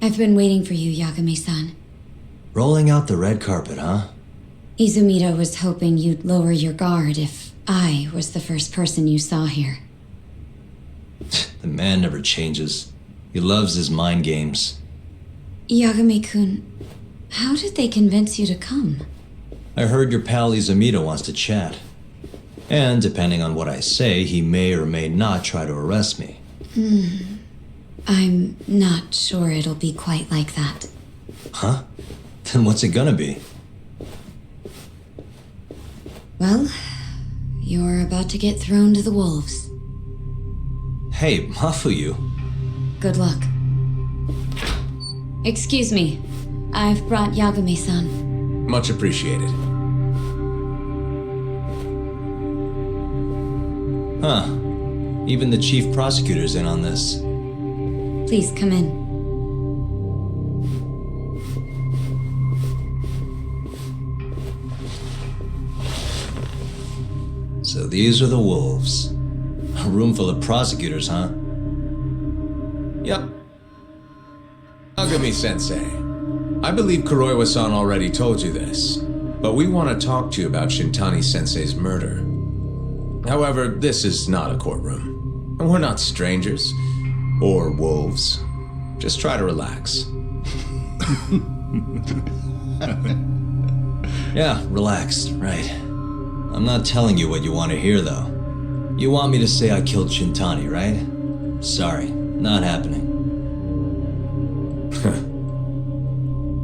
I've been waiting for you, Yagami-san. Rolling out the red carpet, huh? Izumida was hoping you'd lower your guard if I was the first person you saw here. The man never changes. He loves his mind games. Yagami-kun, how did they convince you to come? I heard your pal Izumida wants to chat. And depending on what I say, he may or may not try to arrest me. I'm not sure it'll be quite like that. Huh? Then what's it gonna be? Well, you're about to get thrown to the wolves. Hey, Mafuyu. Good luck. Excuse me. I've brought Yagami-san. Much appreciated. Huh. Even the chief prosecutor's in on this. Please come in. So these are the wolves. A room full of prosecutors, huh? Yep. Yagami-sensei, I believe Kuroiwa-san already told you this, but we want to talk to you about Shintani-sensei's murder. However, this is not a courtroom, and we're not strangers, or wolves. Just try to relax. Yeah, relax, right. I'm not telling you what you want to hear, though. You want me to say I killed Shintani, right? Sorry, not happening.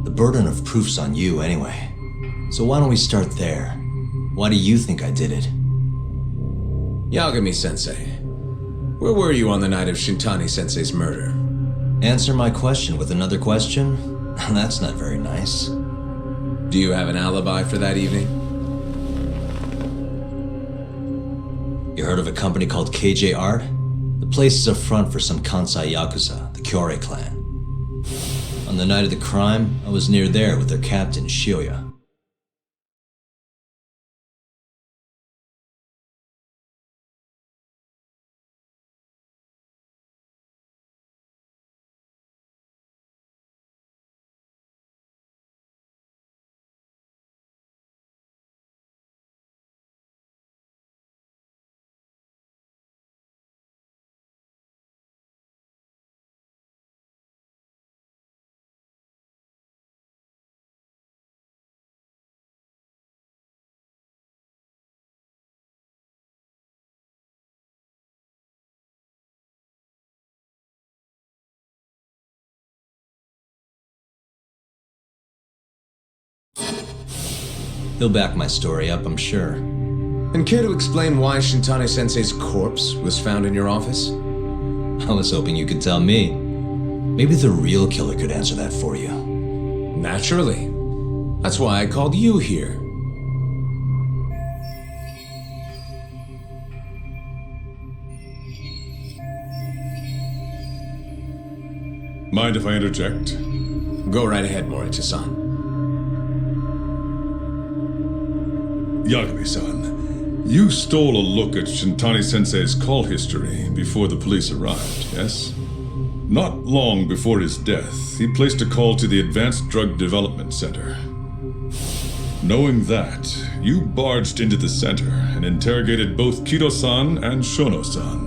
The burden of proof's on you, anyway. So why don't we start there? Why do you think I did it? Yagami-sensei, where were you on the night of Shintani-sensei's murder? Answer my question with another question? That's not very nice. Do you have an alibi for that evening? You heard of a company called KJ Art? The place is a front for some Kansai Yakuza, the Kyorei clan. On the night of the crime, I was near there with their captain, Shioya. He'll back my story up, I'm sure. And care to explain why Shintani-sensei's corpse was found in your office? I was hoping you could tell me. Maybe the real killer could answer that for you. Naturally. That's why I called you here. Mind if I interject? Go right ahead, Morita-san. Yagami-san, you stole a look at Shintani-sensei's call history before the police arrived, yes? Not long before his death, he placed a call to the Advanced Drug Development Center. Knowing that, you barged into the center and interrogated both Kido-san and Shono-san.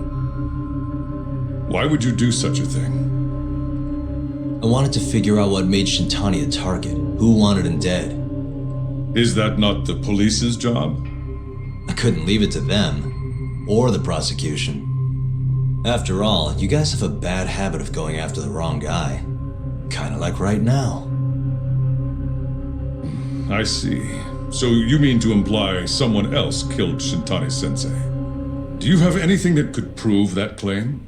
Why would you do such a thing? I wanted to figure out what made Shintani a target, who wanted him dead. Is that not the police's job? I couldn't leave it to them, or the prosecution. After all, you guys have a bad habit of going after the wrong guy. Kinda like right now. I see. So you mean to imply someone else killed Shintani-sensei? Do you have anything that could prove that claim?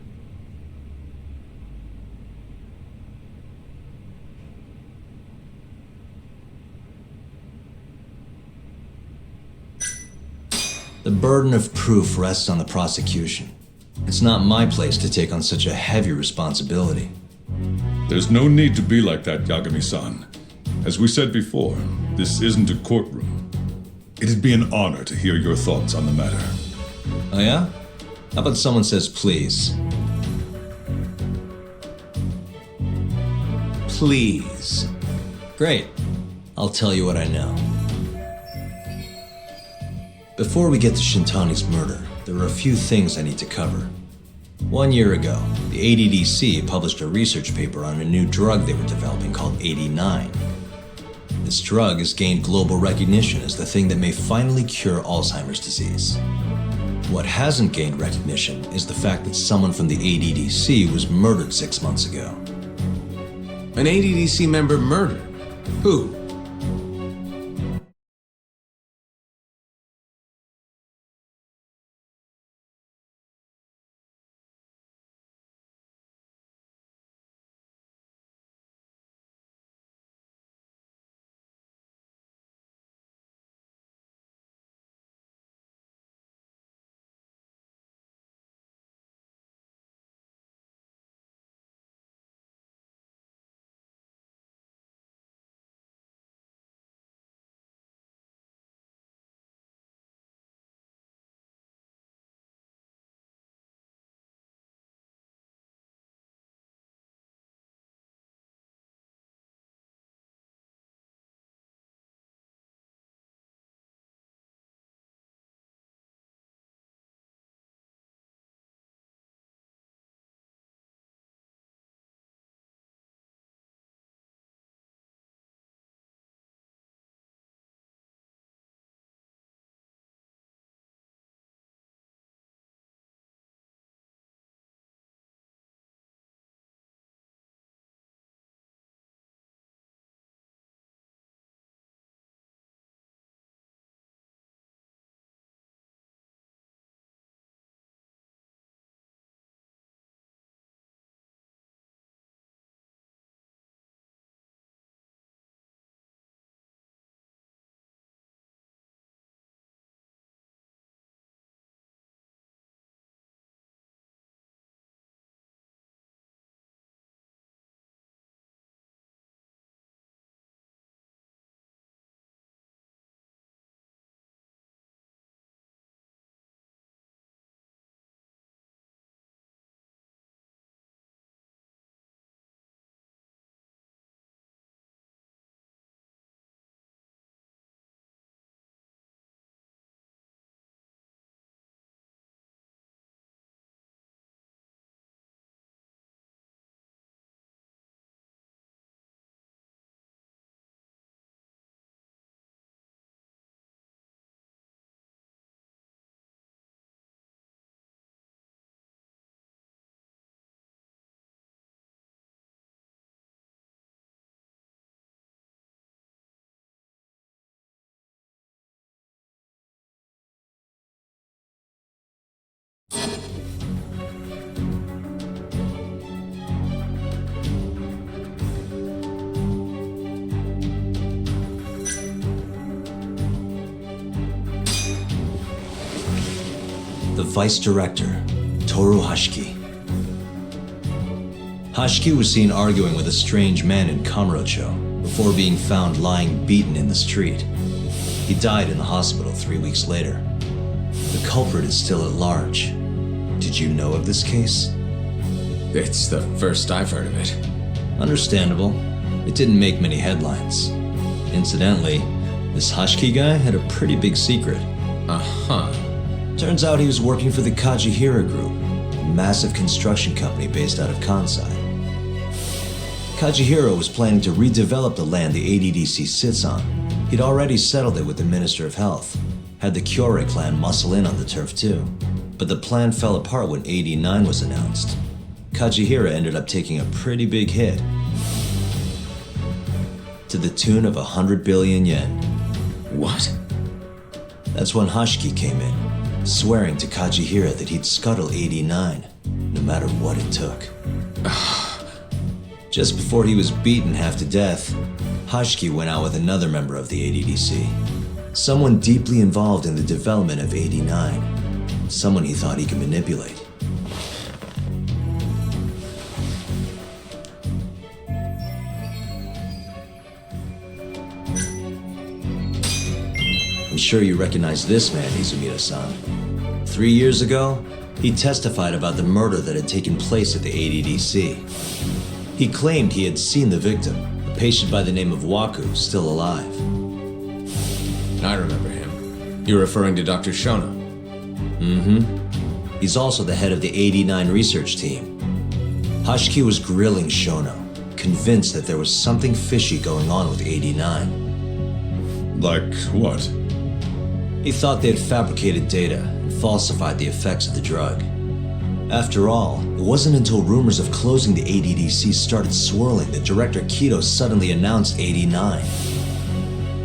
The burden of proof rests on the prosecution. It's not my place to take on such a heavy responsibility. There's no need to be like that, Yagami-san. As we said before, this isn't a courtroom. It'd be an honor to hear your thoughts on the matter. Oh yeah? How about someone says please? Please. Great. I'll tell you what I know. Before we get to Shintani's murder, there are a few things I need to cover. 1 year ago, the ADDC published a research paper on a new drug they were developing called 89. This drug has gained global recognition as the thing that may finally cure Alzheimer's disease. What hasn't gained recognition is the fact that someone from the ADDC was murdered 6 months ago. An ADDC member murdered? Who? The Vice Director, Toru Hashiki. Hashiki was seen arguing with a strange man in Kamurocho before being found lying beaten in the street. He died in the hospital 3 weeks later. The culprit is still at large. Did you know of this case? It's the first I've heard of it. Understandable. It didn't make many headlines. Incidentally, this Hashiki guy had a pretty big secret. Uh-huh. Turns out he was working for the Kajihira Group, a massive construction company based out of Kansai. Kajihira was planning to redevelop the land the ADDC sits on. He'd already settled it with the Minister of Health, had the Kyorei clan muscle in on the turf too. But the plan fell apart when 89 was announced. Kajihira ended up taking a pretty big hit, to the tune of 100 billion yen. What? That's when Hashiki came in, swearing to Kajihira that he'd scuttle 89, no matter what it took. Just before he was beaten half to death, Hashiki went out with another member of the ADDC. Someone deeply involved in the development of 89. Someone he thought he could manipulate. I'm sure you recognize this man, Izumida-san. 3 years ago, he testified about the murder that had taken place at the ADDC. He claimed he had seen the victim, a patient by the name of Waku, still alive. I remember him. You're referring to Dr. Shona? He's also the head of the 89 research team. Hashiki was grilling Shono, convinced that there was something fishy going on with 89. Like what? He thought they had fabricated data and falsified the effects of the drug. After all, it wasn't until rumors of closing the ADDC started swirling that Director Kido suddenly announced 89.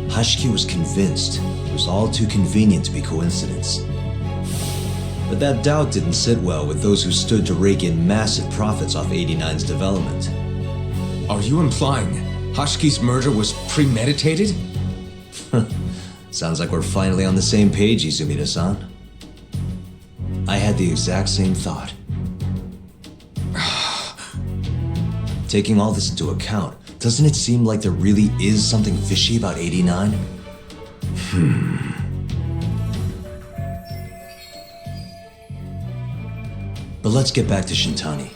Hashiki was convinced it was all too convenient to be coincidence. But that doubt didn't sit well with those who stood to rake in massive profits off 89's development. Are you implying Hashiki's murder was premeditated? Sounds like we're finally on the same page, Izumida-san. I had the exact same thought. Taking all this into account, doesn't it seem like there really is something fishy about 89? But let's get back to Shintani.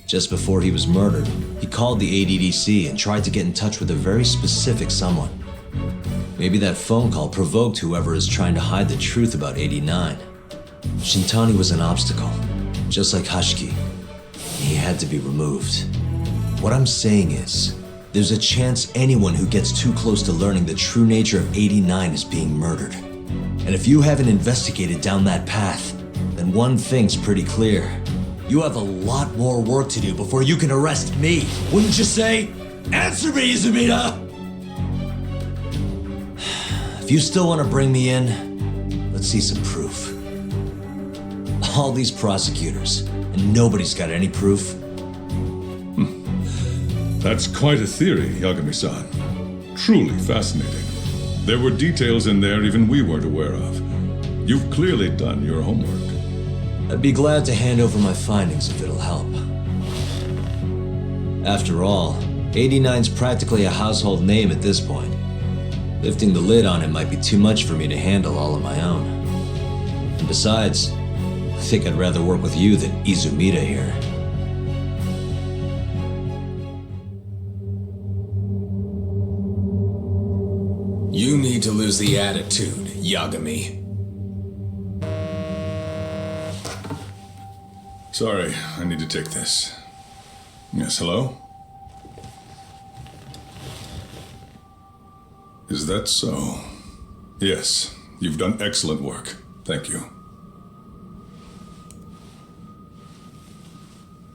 Just before he was murdered, he called the ADDC and tried to get in touch with a very specific someone. Maybe that phone call provoked whoever is trying to hide the truth about 89. Shintani was an obstacle, just like Hashiki. He had to be removed. What I'm saying is, there's a chance anyone who gets too close to learning the true nature of 89 is being murdered. And if you haven't investigated down that path, then one thing's pretty clear. You have a lot more work to do before you can arrest me, wouldn't you say? Answer me, Izumida! If you still want to bring me in, let's see some proof. All these prosecutors, and nobody's got any proof. That's quite a theory, Yagami-san. Truly fascinating. There were details in there even we weren't aware of. You've clearly done your homework. I'd be glad to hand over my findings if it'll help. After all, 89's practically a household name at this point. Lifting the lid on it might be too much for me to handle all on my own. And besides, I think I'd rather work with you than Izumida here. You need to lose the attitude, Yagami. Sorry, I need to take this. Yes, hello? Is that so? Yes, you've done excellent work. Thank you.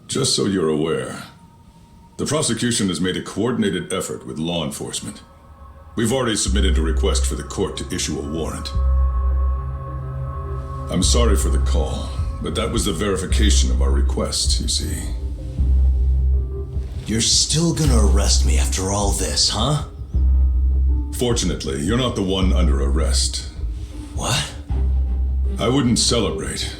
Just so you're aware, the prosecution has made a coordinated effort with law enforcement. We've already submitted a request for the court to issue a warrant. I'm sorry for the call, but that was the verification of our request, you see. You're still gonna arrest me after all this, huh? Fortunately, you're not the one under arrest. What? I wouldn't celebrate.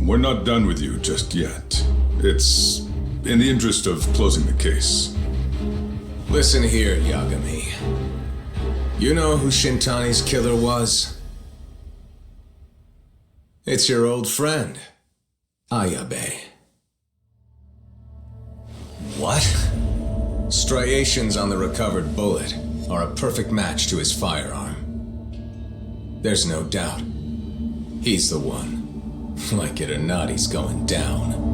We're not done with you just yet. It's in the interest of closing the case. Listen here, Yagami. You know who Shintani's killer was? It's your old friend, Ayabe. What? Striations on the recovered bullet are a perfect match to his firearm. There's no doubt. He's the one. Like it or not, he's going down.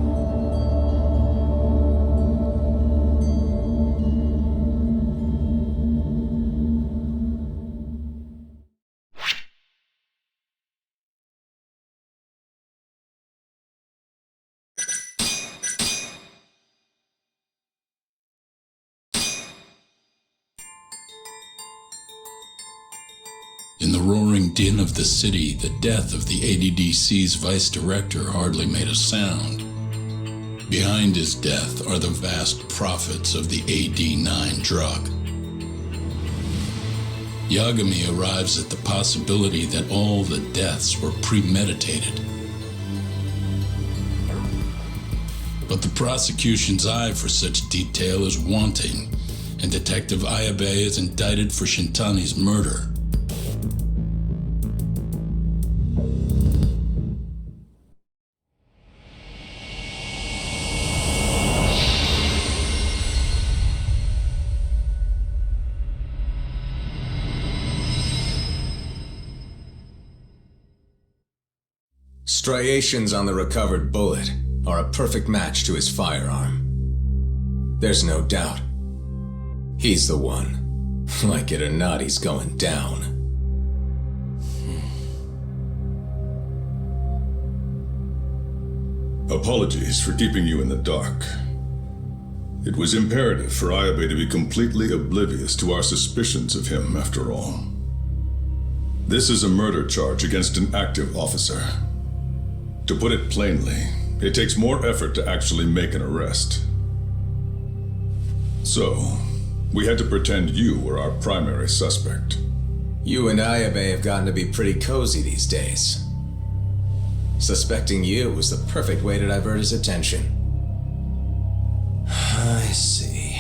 In the roaring din of the city, the death of the ADDC's vice director hardly made a sound. Behind his death are the vast profits of the AD9 drug. Yagami arrives at the possibility that all the deaths were premeditated. But the prosecution's eye for such detail is wanting, and Detective Ayabe is indicted for Shintani's murder. Striations on the recovered bullet are a perfect match to his firearm. There's no doubt. He's the one. Like it or not, he's going down. Apologies for keeping you in the dark. It was imperative for Ayabe to be completely oblivious to our suspicions of him, after all. This is a murder charge against an active officer. To put it plainly, it takes more effort to actually make an arrest. So, we had to pretend you were our primary suspect. You and Ayabe have gotten to be pretty cozy these days. Suspecting you was the perfect way to divert his attention. I see.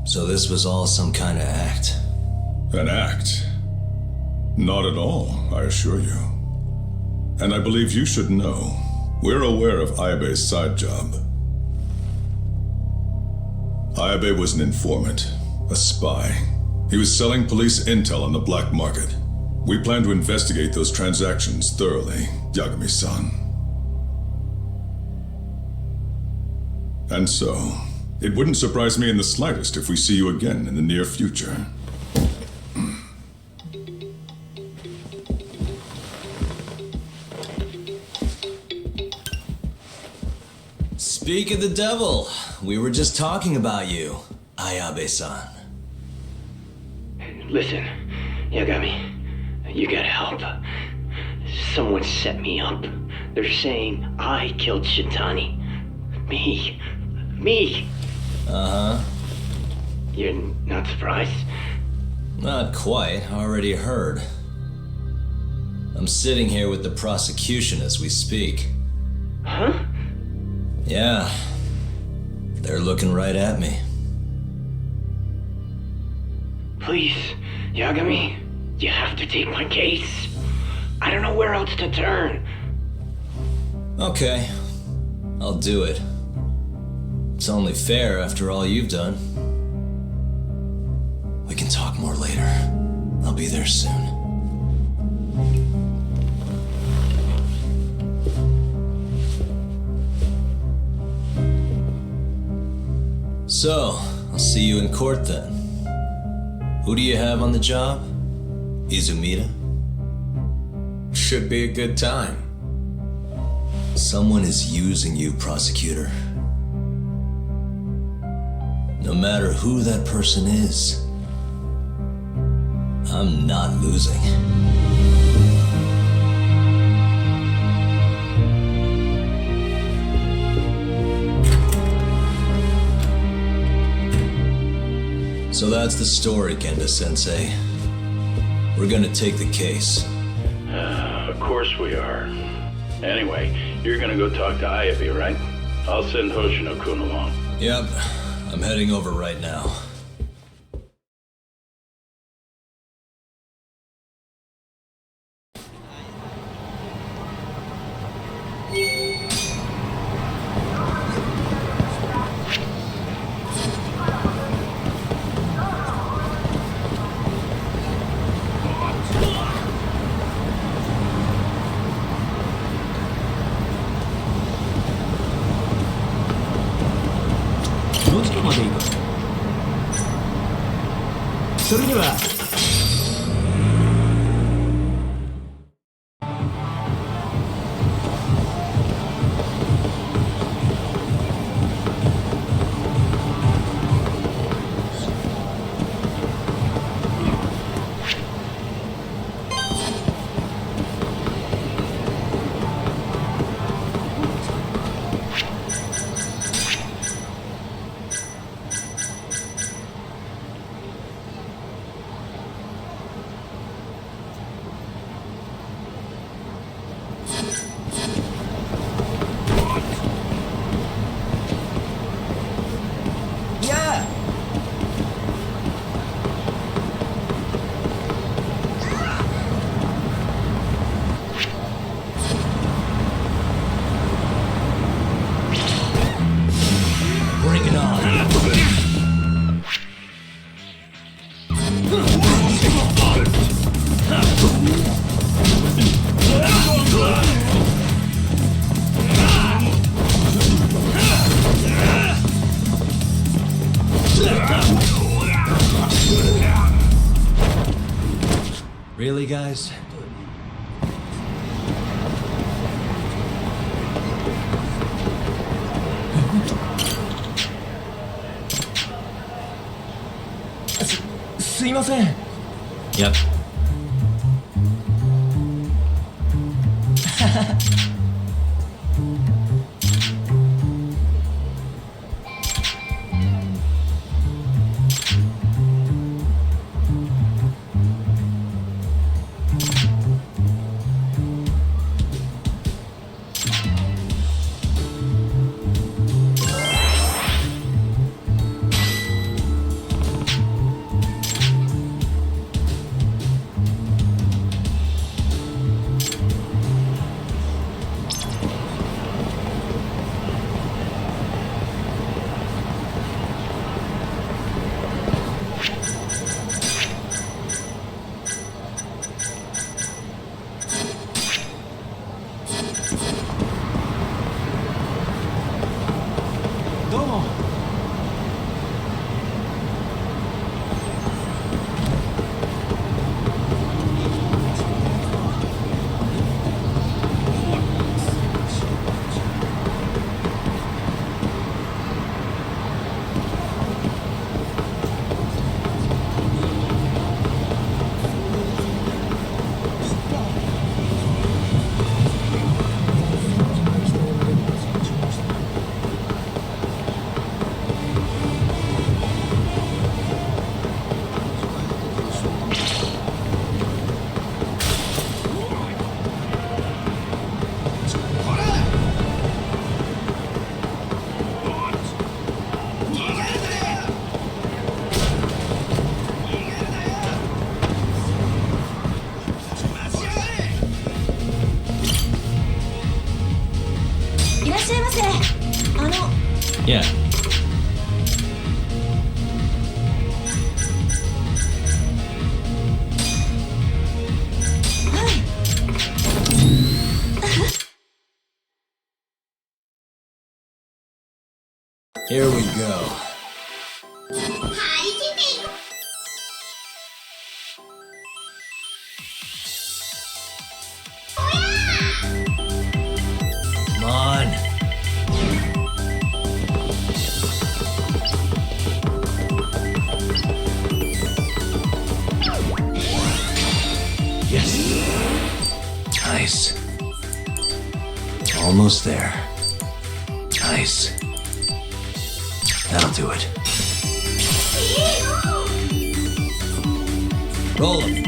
So this was all some kind of act. An act? Not at all, I assure you. And I believe you should know, we're aware of Ayabe's side job. Ayabe was an informant, a spy. He was selling police intel on the black market. We plan to investigate those transactions thoroughly, Yagami-san. And so, it wouldn't surprise me in the slightest if we see you again in the near future. Speak of the devil, we were just talking about you, Ayabe-san. Listen, Yagami, you gotta help. Someone set me up. They're saying I killed Shintani. Me. Uh-huh. You're not surprised? Not quite, already heard. I'm sitting here with the prosecution as we speak. Huh? Yeah. They're looking right at me. Please, Yagami, you have to take my case. I don't know where else to turn. Okay. I'll do it. It's only fair after all you've done. We can talk more later. I'll be there soon. So, I'll see you in court then. Who do you have on the job? Izumida? Should be a good time. Someone is using you, prosecutor. No matter who that person is, I'm not losing. So that's the story, Kenda-sensei. We're gonna take the case. Of course we are. Anyway, you're gonna go talk to Ayabe, right? I'll send Hoshino-kun along. Yep, I'm heading over right now. Really, guys? Yep. Yeah. Here we go. Come on. Yes. Nice. Almost there. Nice. That'll do it. Roll him.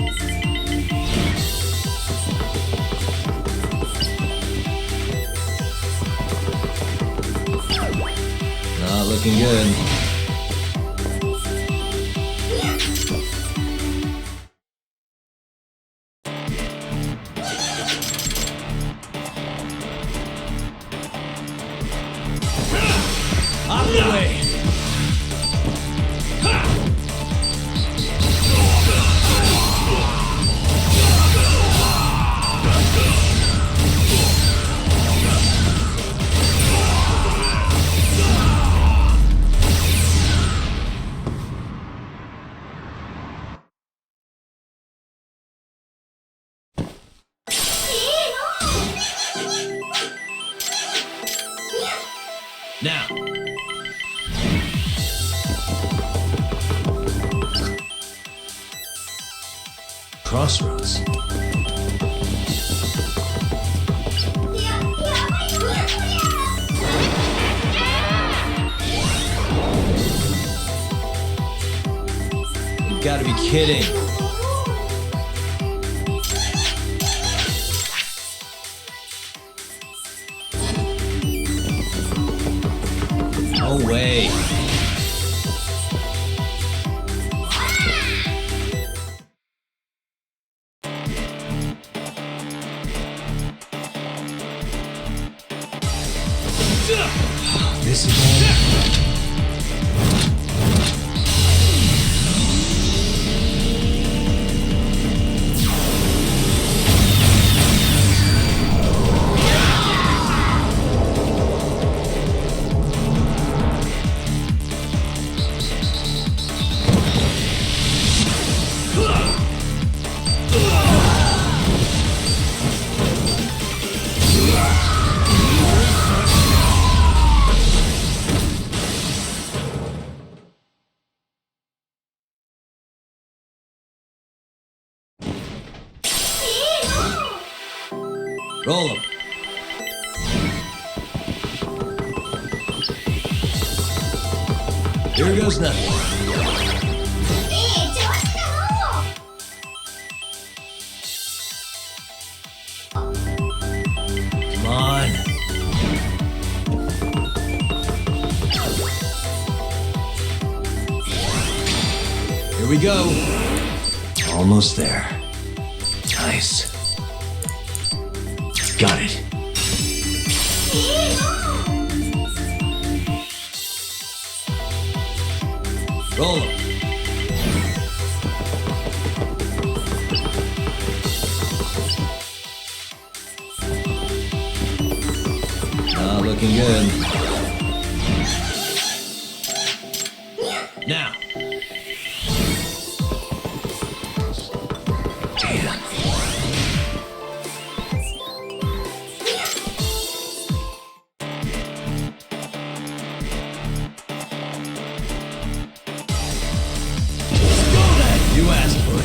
Not looking good. Out of the way! Now. Crossroads. You've got to be kidding. No way. This again. Roll them. Here goes nothing. Come on. Here we go. Almost there. Nice. Got it. Roll 'em. Not looking good. Now. Damn. You asked for it.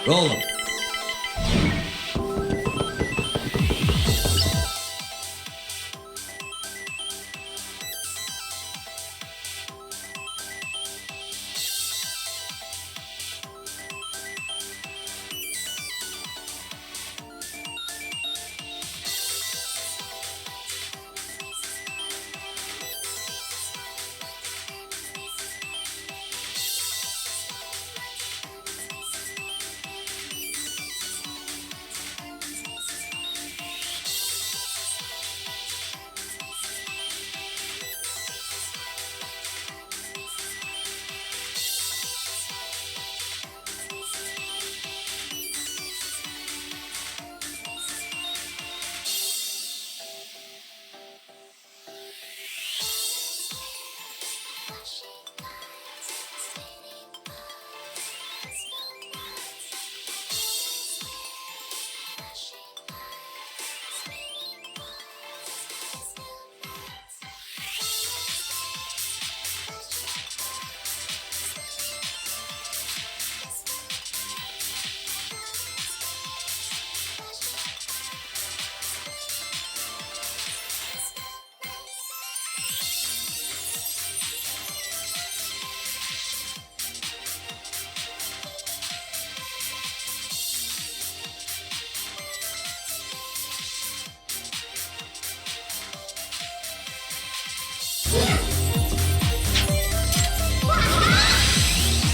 Roll 'em.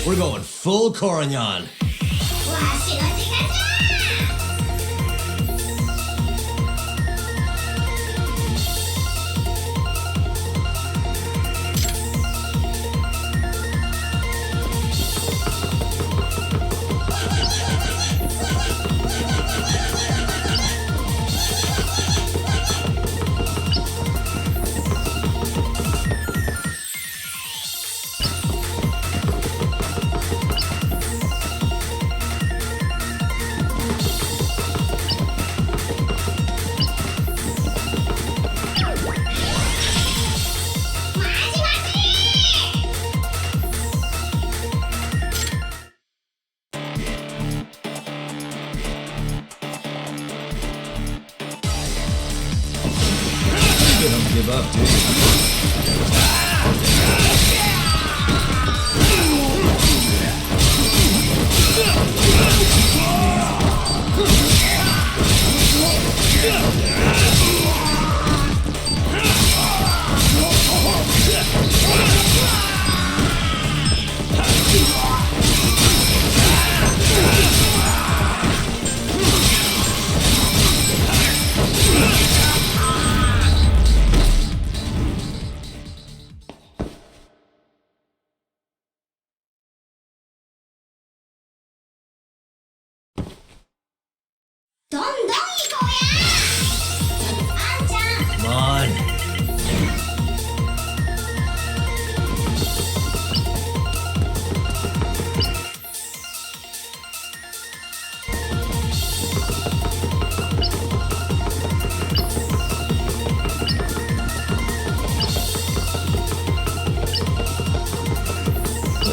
We're going full Corignon. Don't give up,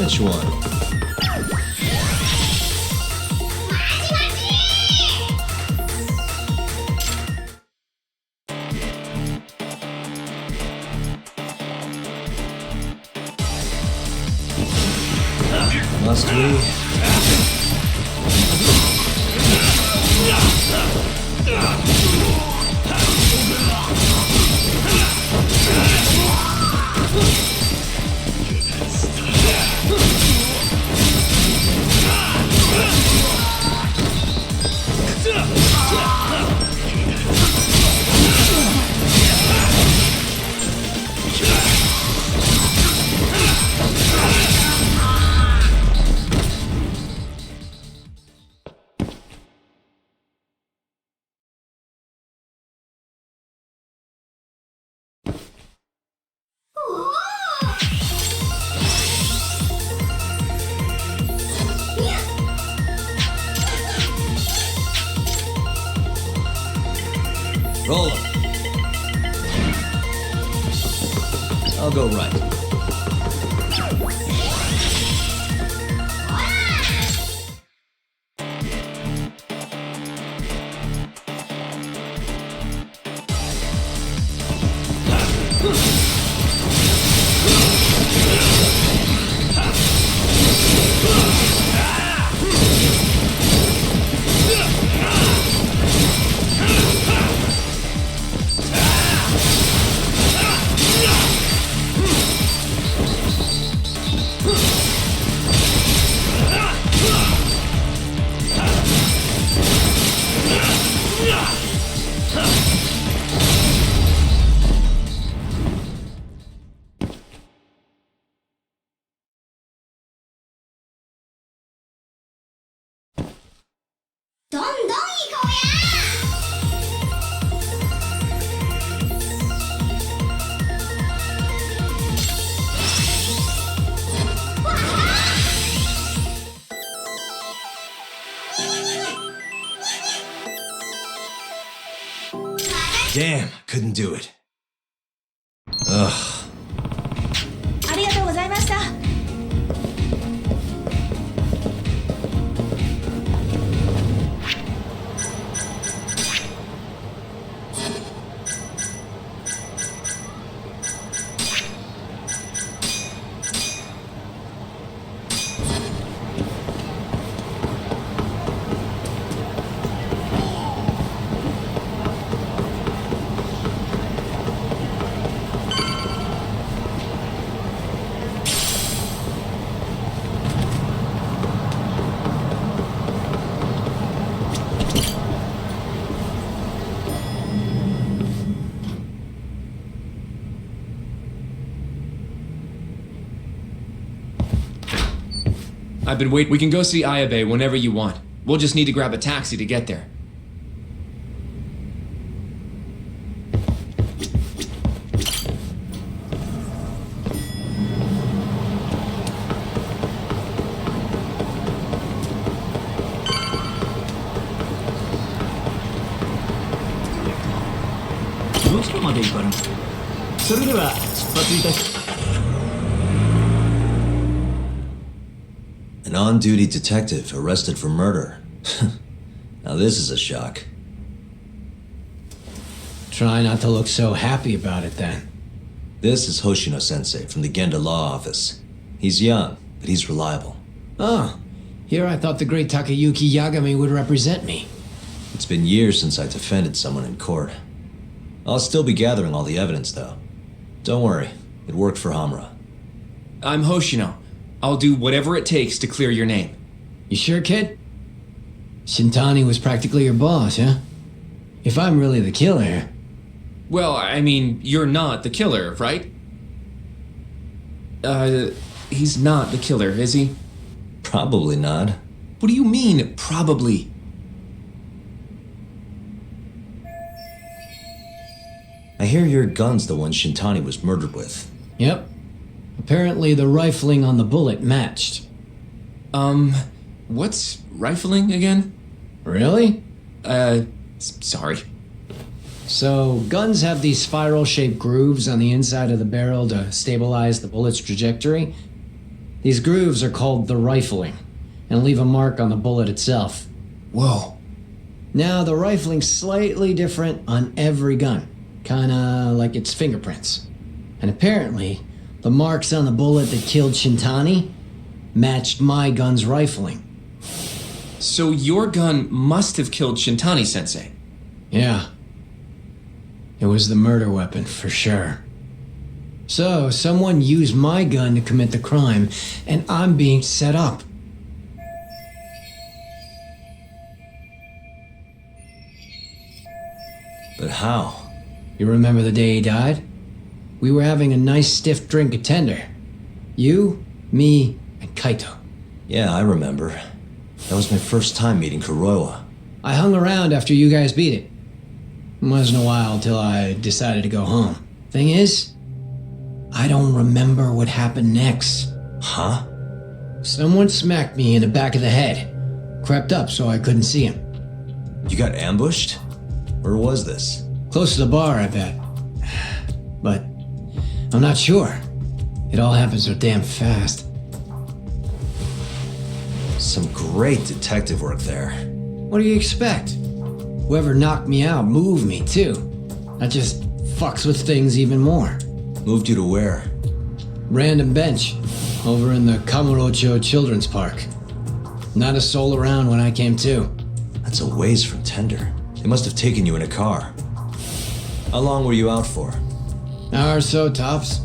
Which one? Must we? Roll 'em. I'll go right. Damn, couldn't do it. Ugh. ありがとうございました。I've been waiting. We can go see Ayabe whenever you want. We'll just need to grab a taxi to get there. An on-duty detective arrested for murder. Now this is a shock. Try not to look so happy about it then. This is Hoshino-sensei from the Genda Law Office. He's young, but he's reliable. Oh, here I thought the great Takayuki Yagami would represent me. It's been years since I defended someone in court. I'll still be gathering all the evidence, though. Don't worry, it worked for Hamura. I'm Hoshino. I'll do whatever it takes to clear your name. You sure, kid? Shintani was practically your boss, huh? If I'm really the killer... Well, I mean, you're not the killer, right? He's not the killer, is he? Probably not. What do you mean, probably? I hear your gun's the one Shintani was murdered with. Yep. Apparently the rifling on the bullet matched. What's rifling again? Really? Sorry. So, guns have these spiral-shaped grooves on the inside of the barrel to stabilize the bullet's trajectory. These grooves are called the rifling, and leave a mark on the bullet itself. Whoa. Now, the rifling's slightly different on every gun, kinda like its fingerprints. And apparently, the marks on the bullet that killed Shintani matched my gun's rifling. So your gun must have killed Shintani-sensei. Yeah. It was the murder weapon, for sure. So, someone used my gun to commit the crime, and I'm being set up. But how? You remember the day he died? We were having a nice stiff drink at Tender. You, me, and Kaito. Yeah, I remember. That was my first time meeting Kuroiwa. I hung around after you guys beat it. It wasn't a while till I decided to go home. Thing is, I don't remember what happened next. Huh? Someone smacked me in the back of the head. Crept up so I couldn't see him. You got ambushed? Where was this? Close to the bar, I bet. But I'm not sure. It all happened so damn fast. Some great detective work there. What do you expect? Whoever knocked me out moved me, too. That just fucks with things even more. Moved you to where? Random bench, over in the Kamurocho Children's Park. Not a soul around when I came to. That's a ways from Tender. They must have taken you in a car. How long were you out for? Hour or so, tops.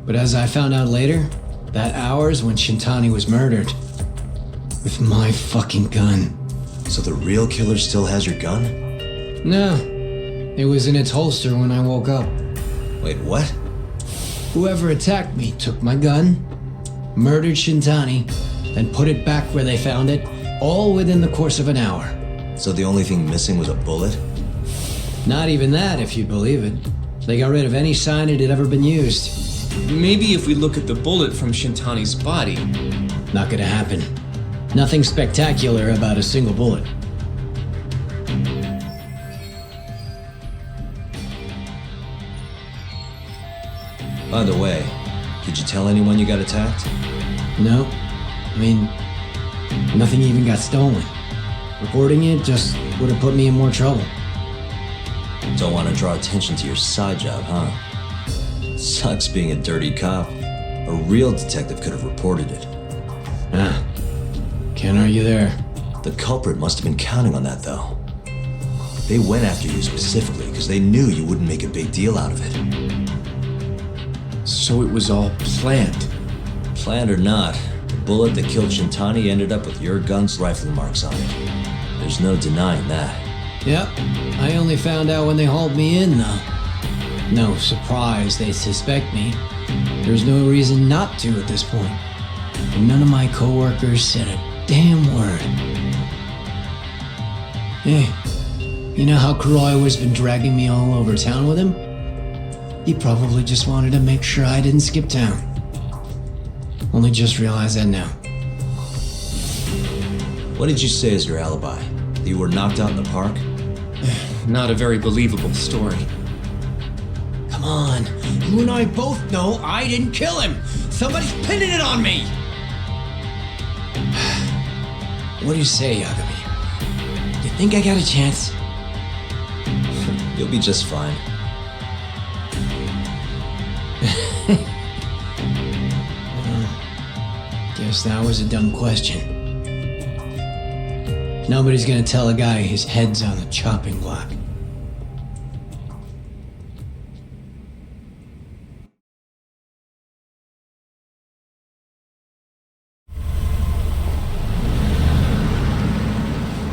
But as I found out later, that hour's when Shintani was murdered. With my fucking gun. So the real killer still has your gun? No. It was in its holster when I woke up. Wait, what? Whoever attacked me took my gun, murdered Shintani, then put it back where they found it, all within the course of an hour. So the only thing missing was a bullet? Not even that, if you believe it. They got rid of any sign it had ever been used. Maybe if we look at the bullet from Shintani's body. Not gonna happen. Nothing spectacular about a single bullet. By the way, did you tell anyone you got attacked? No. I mean, nothing even got stolen. Reporting it just would have put me in more trouble. Don't want to draw attention to your side job, huh? Sucks being a dirty cop. A real detective could have reported it. Ah, can't argue there. The culprit must have been counting on that, though. They went after you specifically because they knew you wouldn't make a big deal out of it. So it was all planned. Planned or not, the bullet that killed Shintani ended up with your gun's rifling marks on it. There's no denying that. Yep, I only found out when they hauled me in, though. No surprise they suspect me. There's no reason not to at this point. And none of my coworkers said a damn word. Hey, you know how Kuroiwa's been dragging me all over town with him? He probably just wanted to make sure I didn't skip town. Only just realized that now. What did you say as your alibi? That you were knocked out in the park? Not a very believable story. Come on, you and I both know I didn't kill him. Somebody's pinning it on me. What do you say, Yagami? You think I got a chance? You'll be just fine. Guess that was a dumb question. Nobody's gonna tell a guy his head's on the chopping block.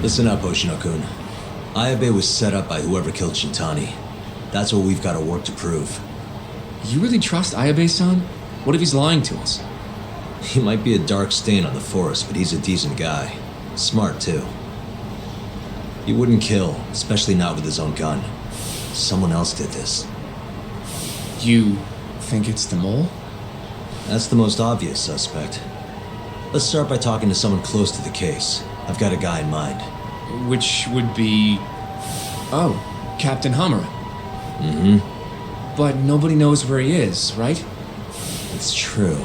Listen up, Hoshino-kun. Ayabe was set up by whoever killed Shintani. That's what we've got to work to prove. You really trust Ayabe-san? What if he's lying to us? He might be a dark stain on the force, but he's a decent guy. Smart, too. He wouldn't kill, especially not with his own gun. Someone else did this. You think it's the mole? That's the most obvious suspect. Let's start by talking to someone close to the case. I've got a guy in mind. Which would be... Oh, Captain Hamura. Mm-hmm. But nobody knows where he is, right? It's true.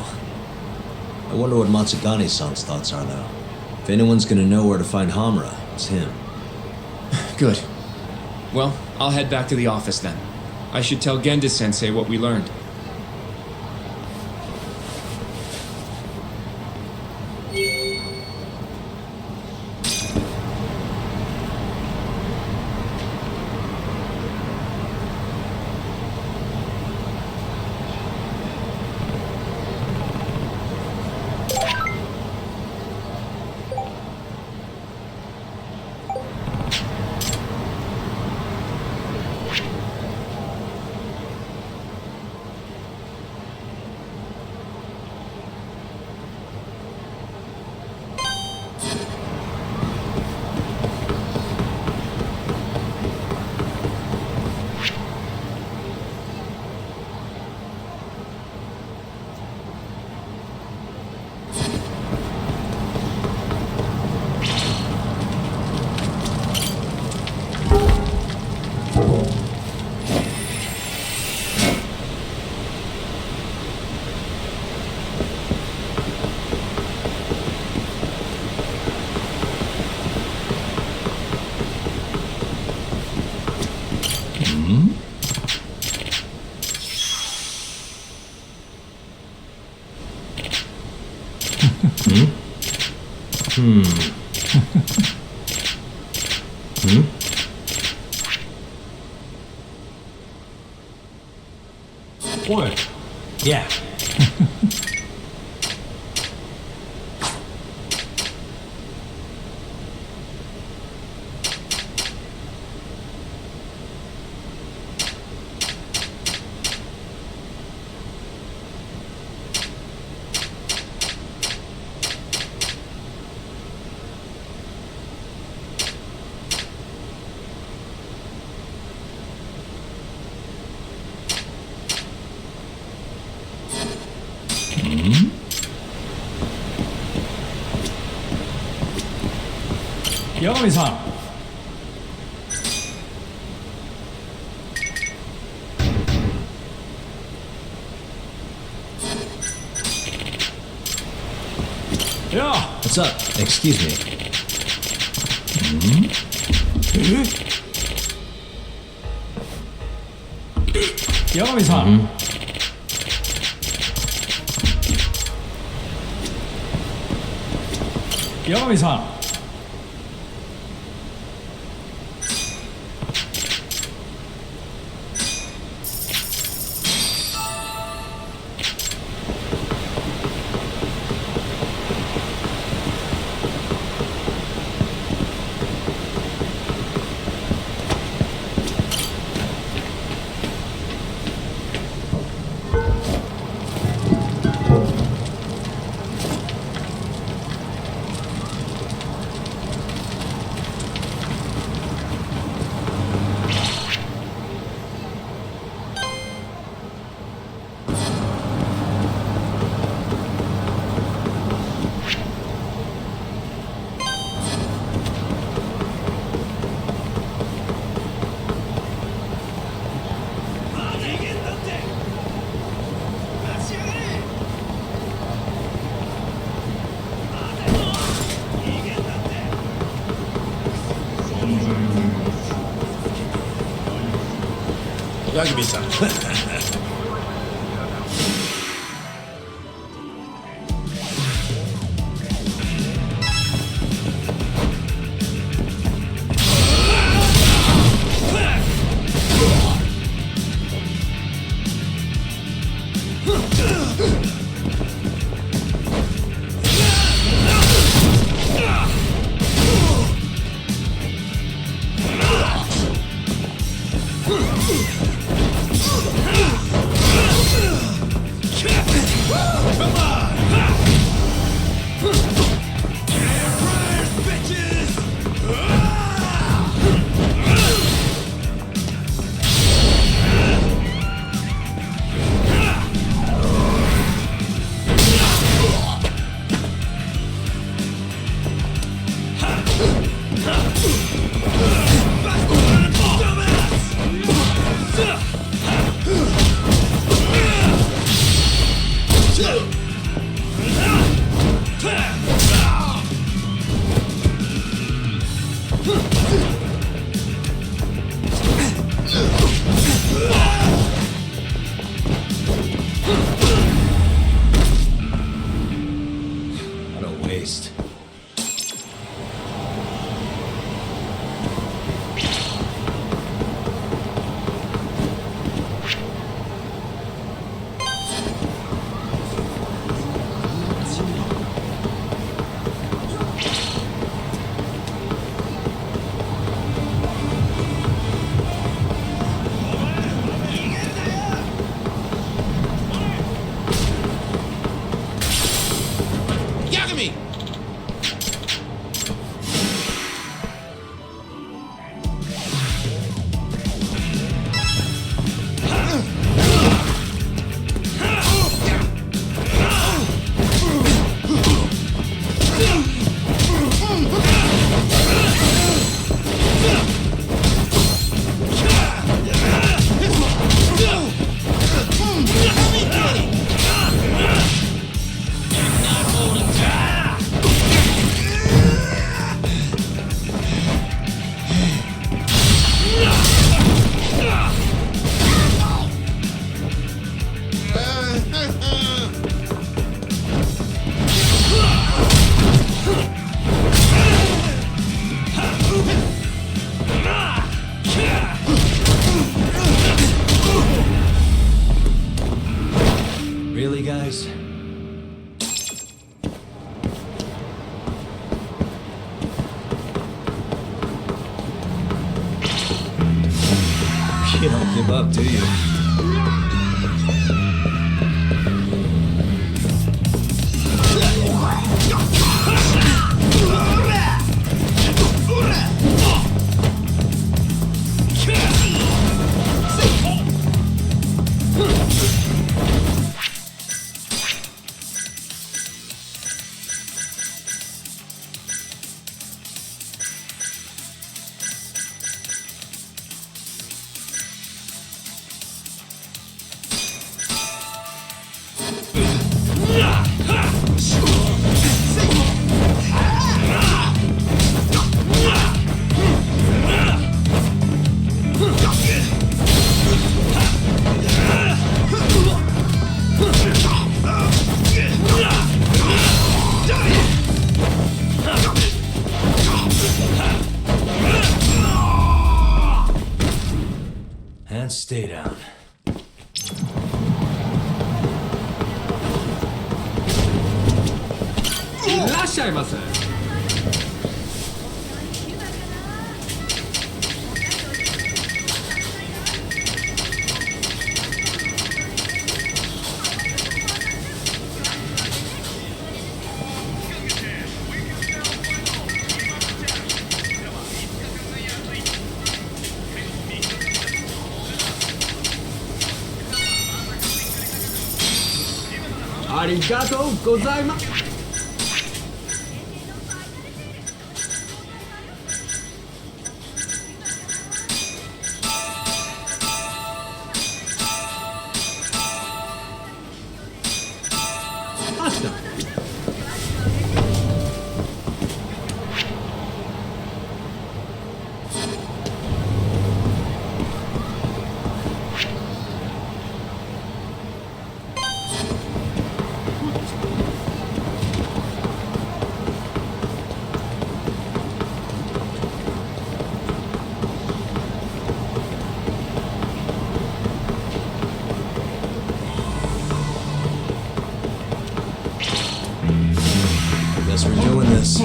I wonder what Matsugane-san's thoughts are, though. If anyone's gonna know where to find Hamura, it's him. Good. Well, I'll head back to the office then. I should tell Genda-sensei what we learned. What? Yeah. Yagami-san. Yeah. What's up? Excuse me. Yagami-san. Yagami-san. Yagami-san. You don't give up, do you? And stay down. Guess we're doing this.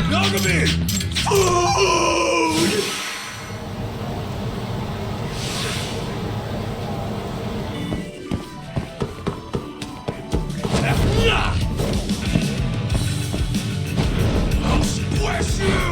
Nagami! Food! I'll splash you!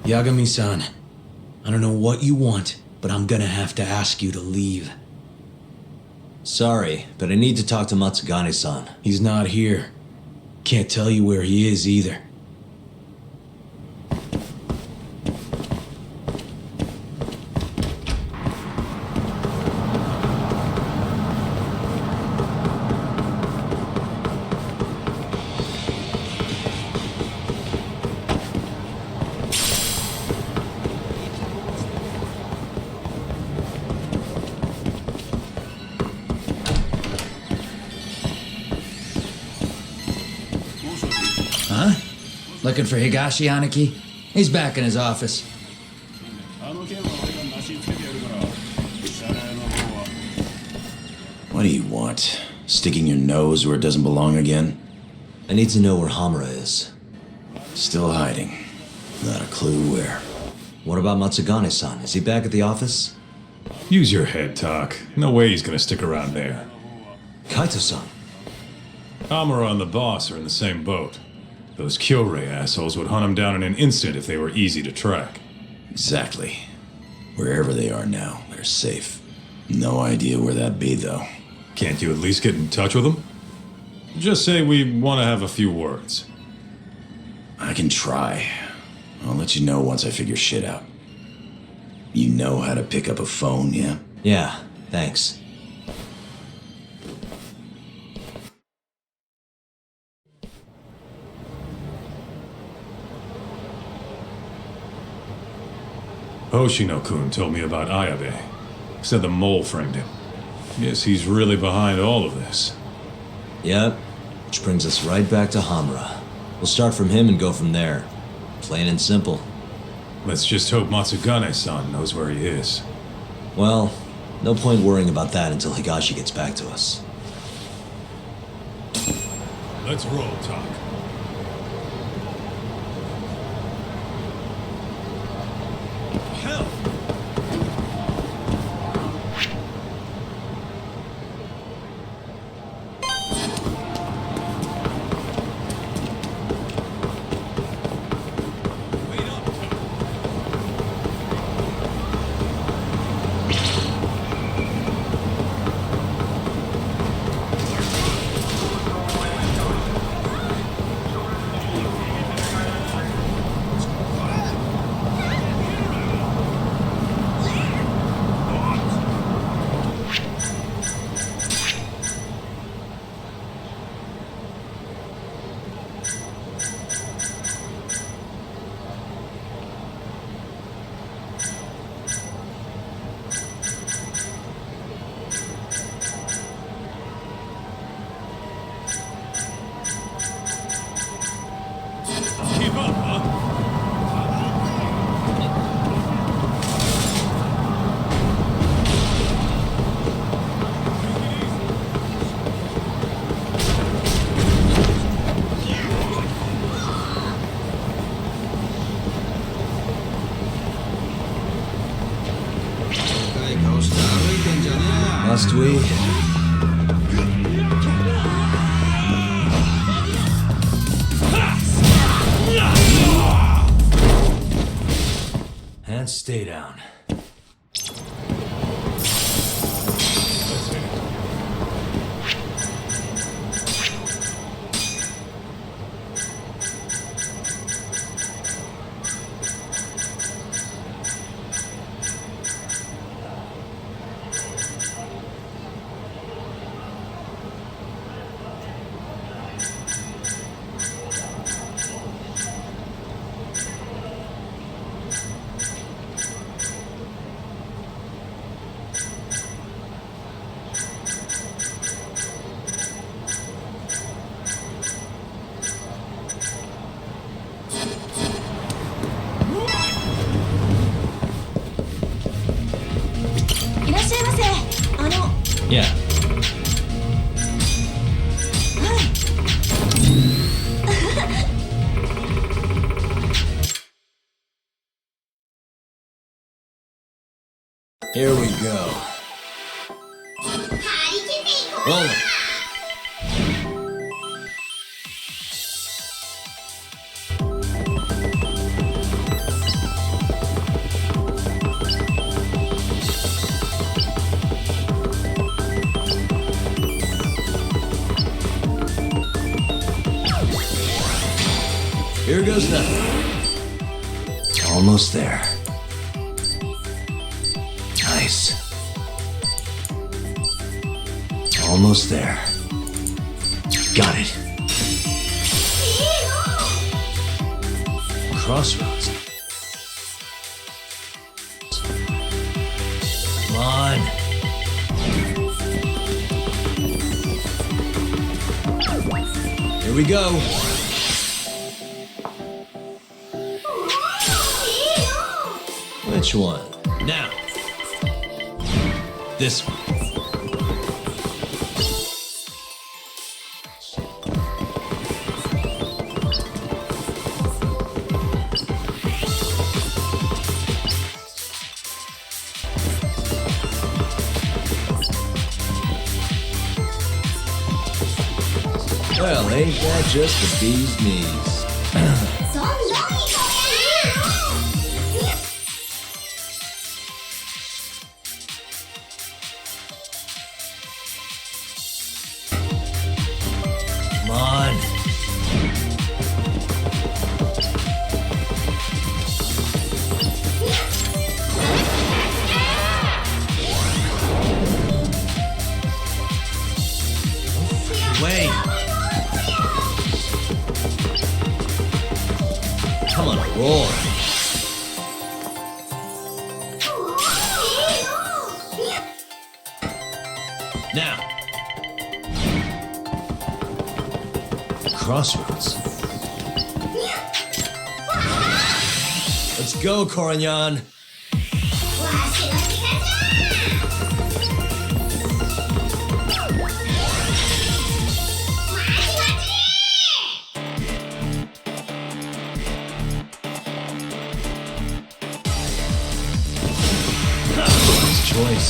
Yagami-san, I don't know what you want, but I'm gonna have to ask you to leave. Sorry, but I need to talk to Matsugane-san. He's not here. Can't tell you where he is either. Huh? Looking for Higashi Aniki? He's back in his office. What do you want? Sticking your nose where it doesn't belong again? I need to know where Hamura is. Still hiding. Not a clue where. What about Matsugane-san? Is he back at the office? Use your head, Tak. No way he's gonna stick around there. Kaito-san. Amara and the boss are in the same boat. Those Kyorei assholes would hunt him down in an instant if they were easy to track. Exactly. Wherever they are now, they're safe. No idea where that'd be, though. Can't you at least get in touch with them? Just say we want to have a few words. I can try. I'll let you know once I figure shit out. You know how to pick up a phone, yeah? Yeah, thanks. Hoshino-kun told me about Ayabe. Said the mole framed him. Guess he's really behind all of this. Yep, which brings us right back to Hamura. We'll start from him and go from there. Plain and simple. Let's just hope Matsugane-san knows where he is. Well, no point worrying about that until Higashi gets back to us. Let's roll, Tak. Hell! Keep up, huh? Must we? And stay down. Yeah. Here we go. Roll it. Here goes nothing. Almost there. Nice. Almost there. Got it. Crossroads. Come on. Here we go. Which one? Now. This one. Well, ain't that just the bee's knees? Come on. Wait. Come on, roll. Now. Crossroads. Let's go, Koranyan. Nice choice.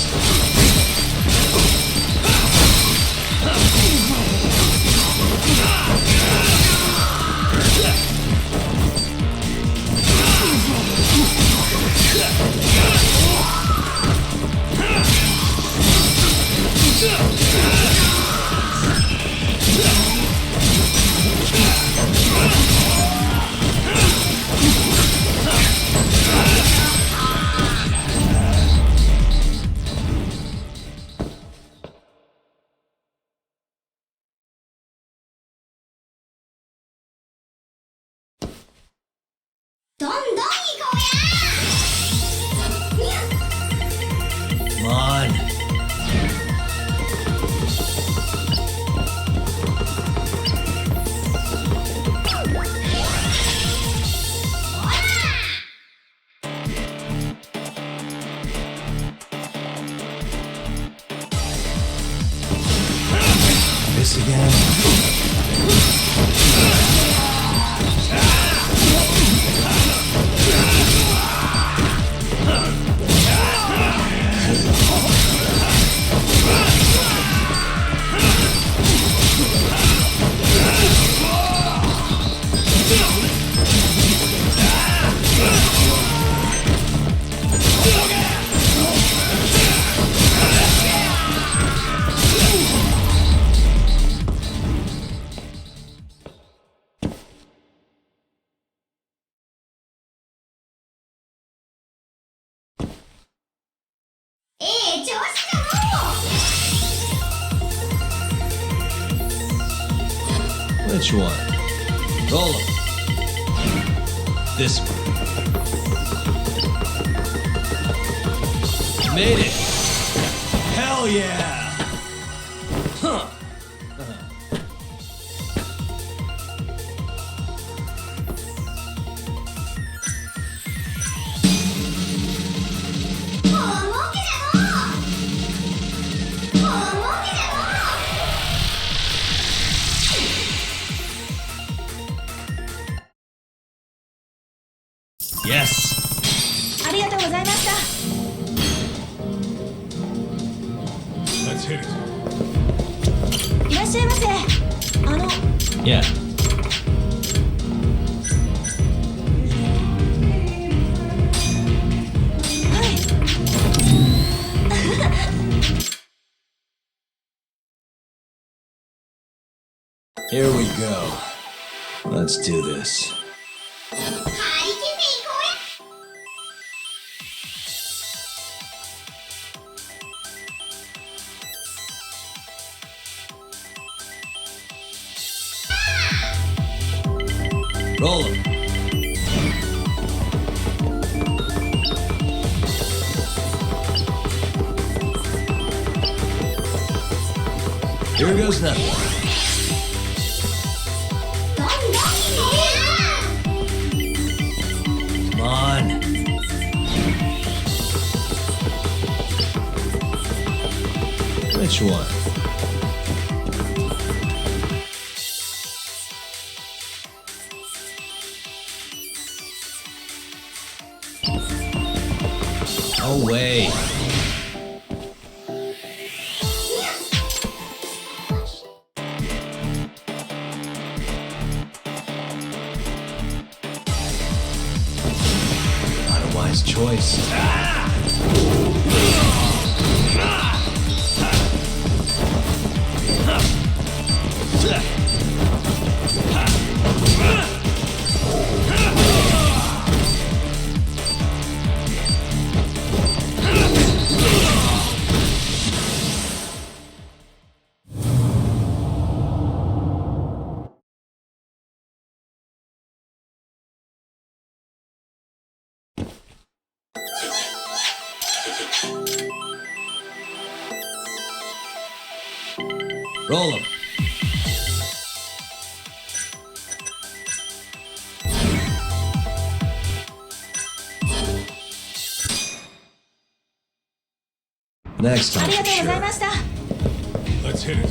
Come on. This again. Which one? Roll 'em. This one. Made it. Hell yeah. Huh. Yes. ありがとうございました。 Let's hit it. いらっしゃいませ。Yeah. Here we go. Let's do this. Roll him. Here goes nothing. Come on. Which one? No way. Not a wise choice. Roll him. Next あ time りが for とうござい sure. ました。 Let's hit it.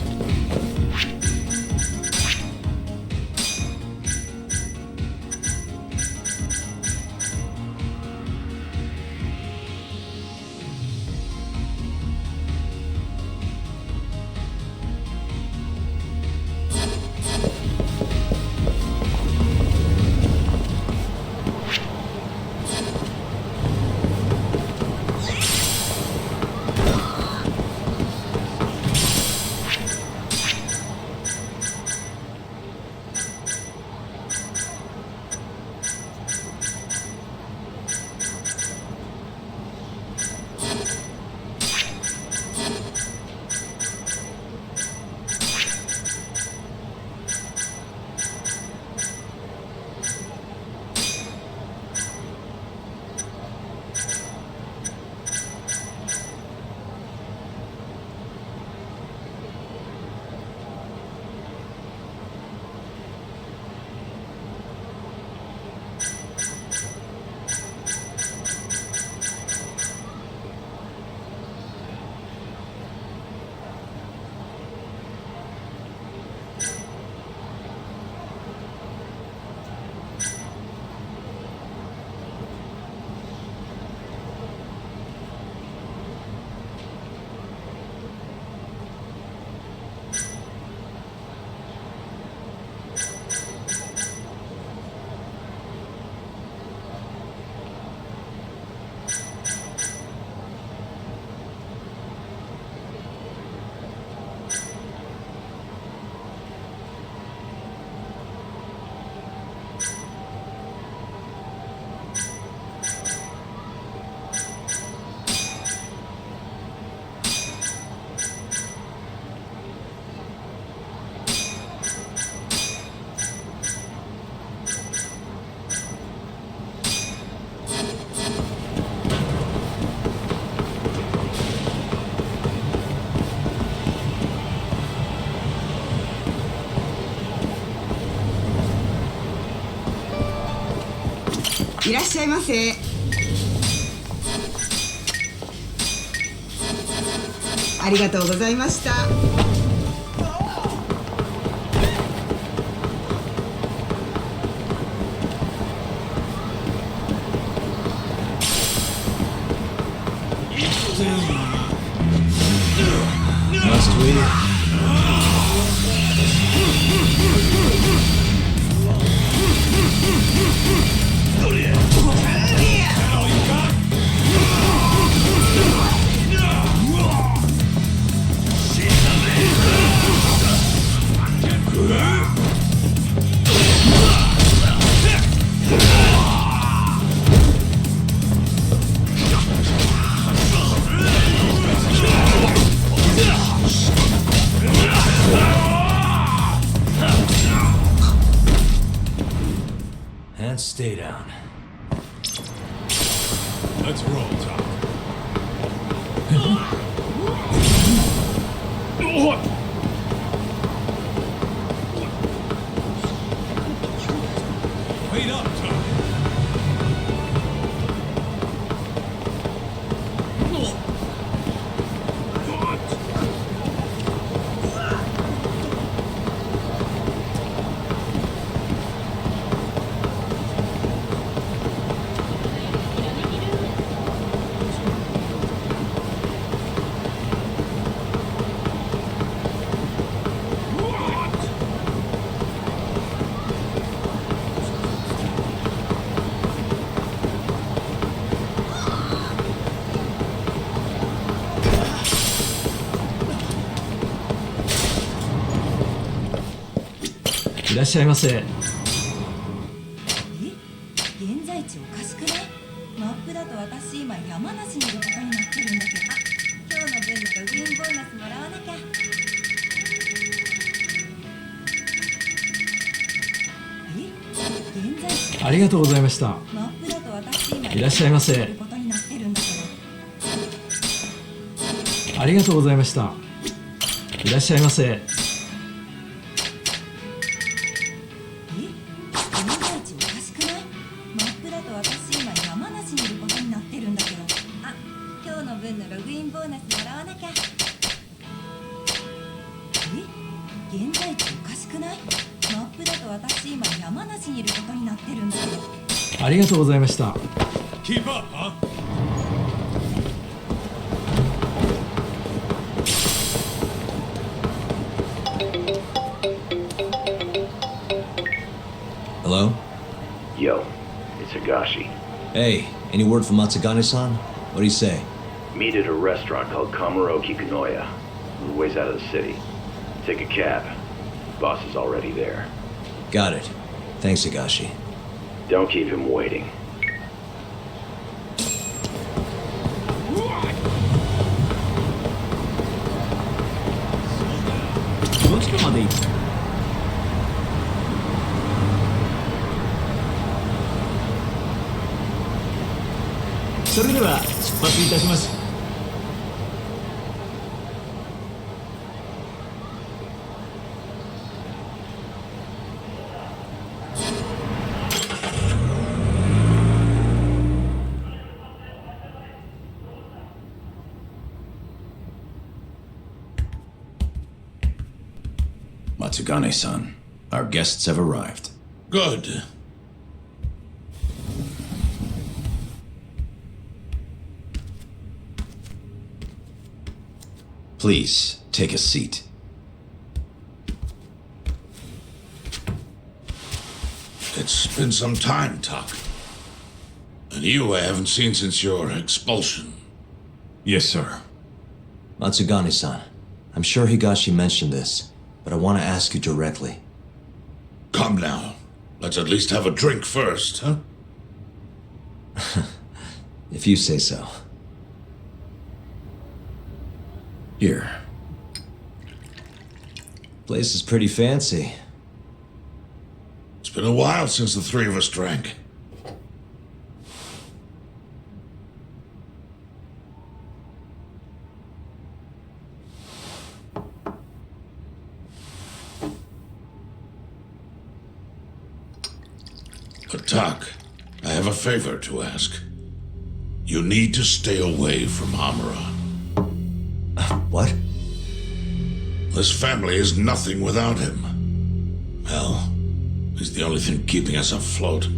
「いらっしゃいませ」ありがとうございました。Must we? Stay down. Let's roll, Tom. Wait up, Tom.いらっしゃいませ。現在地おかしくない？マップだと私今山梨にいることになってるんだけど、今日の分のログインボーナスもらわなきゃ。現在地ありがとうございました。マップだと私今いらっしゃいませ。いることになってるんだけど。ありがとうございました。いらっしゃいませ。現在地おかしくない？マップだと私今山梨にいることになってるんだけど。ありがとうございました。Keep up, huh? Hello? Yo, it's Higashi. Hey, any word from Matsugane-san? What'd he say? Meet at a restaurant called Kamaroki Kanoya. A little ways out of the city. Take a cab. Boss is already there. Got it. Thanks, Higashi. Don't keep him waiting. Matsugane-san, our guests have arrived. Good. Please, take a seat. It's been some time, Tak. And you I haven't seen since your expulsion. Yes, sir. Matsugane-san, I'm sure Higashi mentioned this, but I want to ask you directly. Come now. Let's at least have a drink first, huh? If you say so. Here. Place is pretty fancy. It's been a while since the three of us drank. But Tak, I have a favor to ask. You need to stay away from Hamura. What? This family is nothing without him. Hell, he's the only thing keeping us afloat.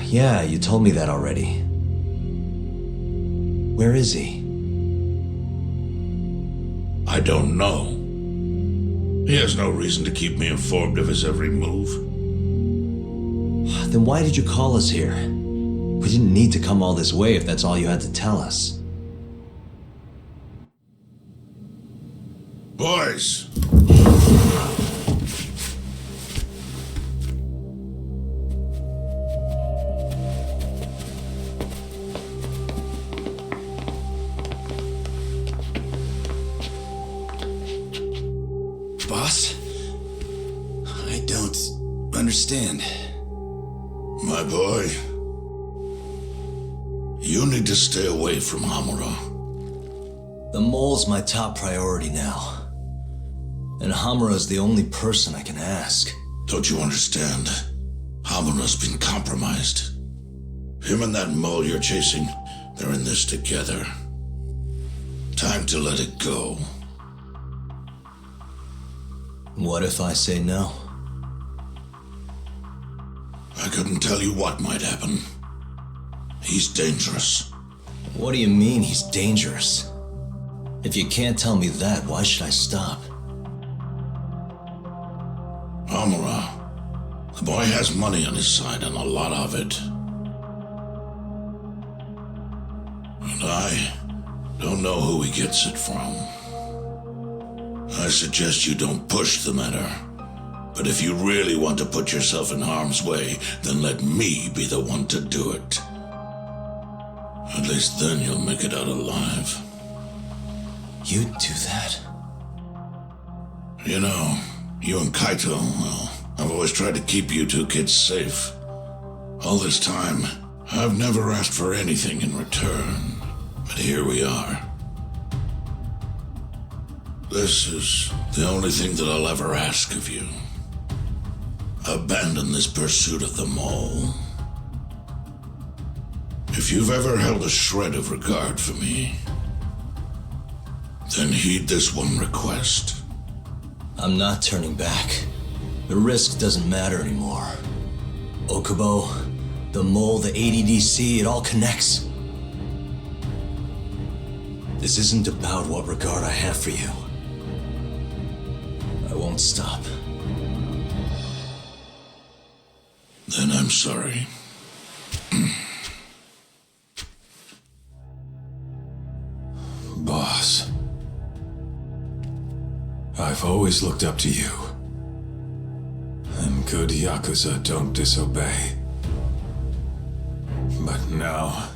Yeah, you told me that already. Where is he? I don't know. He has no reason to keep me informed of his every move. Then why did you call us here? We didn't need to come all this way if that's all you had to tell us. Boys! Boss? I don't understand. My boy, You need to stay away from Hamura. The mole's my top priority now. And Hamura's the only person I can ask. Don't you understand? Hamura's been compromised. Him and that mole you're chasing, they're in this together. Time to let it go. What if I say no? I couldn't tell you what might happen. He's dangerous. What do you mean he's dangerous? If you can't tell me that, why should I stop? Hamura. The boy has money on his side and a lot of it. And I don't know who he gets it from. I suggest you don't push the matter. But if you really want to put yourself in harm's way, then let me be the one to do it. At least then you'll make it out alive. You'd do that? You know, you and Kaito, well, I've always tried to keep you two kids safe. All this time, I've never asked for anything in return. But here we are. This is the only thing that I'll ever ask of you. Abandon this pursuit of the mole. If you've ever held a shred of regard for me, then heed this one request. I'm not turning back. The risk doesn't matter anymore. Okubo, the mole, the ADDC, it all connects. This isn't about what regard I have for you. I won't stop. Then I'm sorry. Boss, I've always looked up to you. And good Yakuza don't disobey. But now,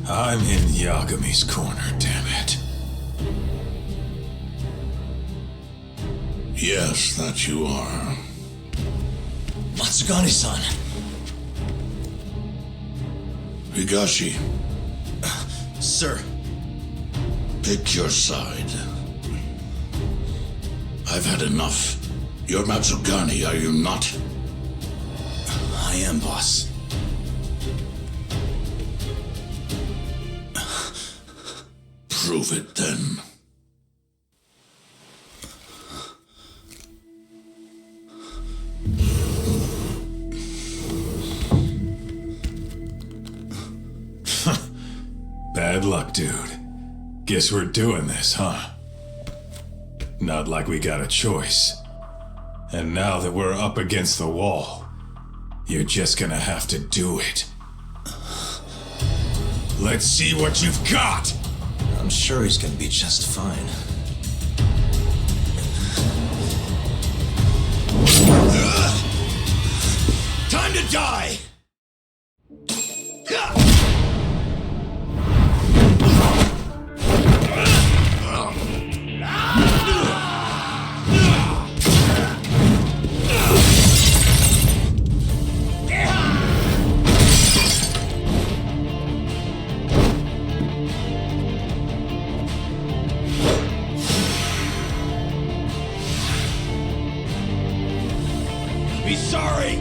I'm in Yagami's corner, damn it. Yes, that you are. Matsugane-san! Higashi. Sir. Pick your side. I've had enough. You're Matsugane, are you not? I am, boss. Prove it then. Bad luck, dude. Guess we're doing this, huh? Not like we got a choice. And now that we're up against the wall, you're just gonna have to do it. Let's see what you've got! I'm sure he's gonna be just fine. Time to die! Be sorry!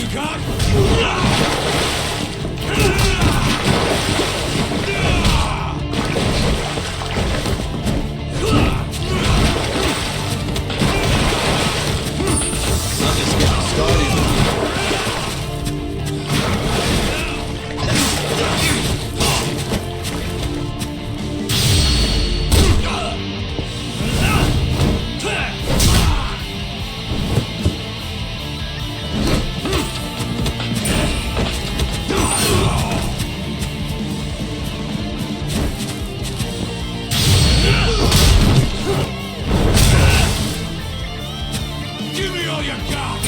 you got? I'm just getting started. Give me all you got!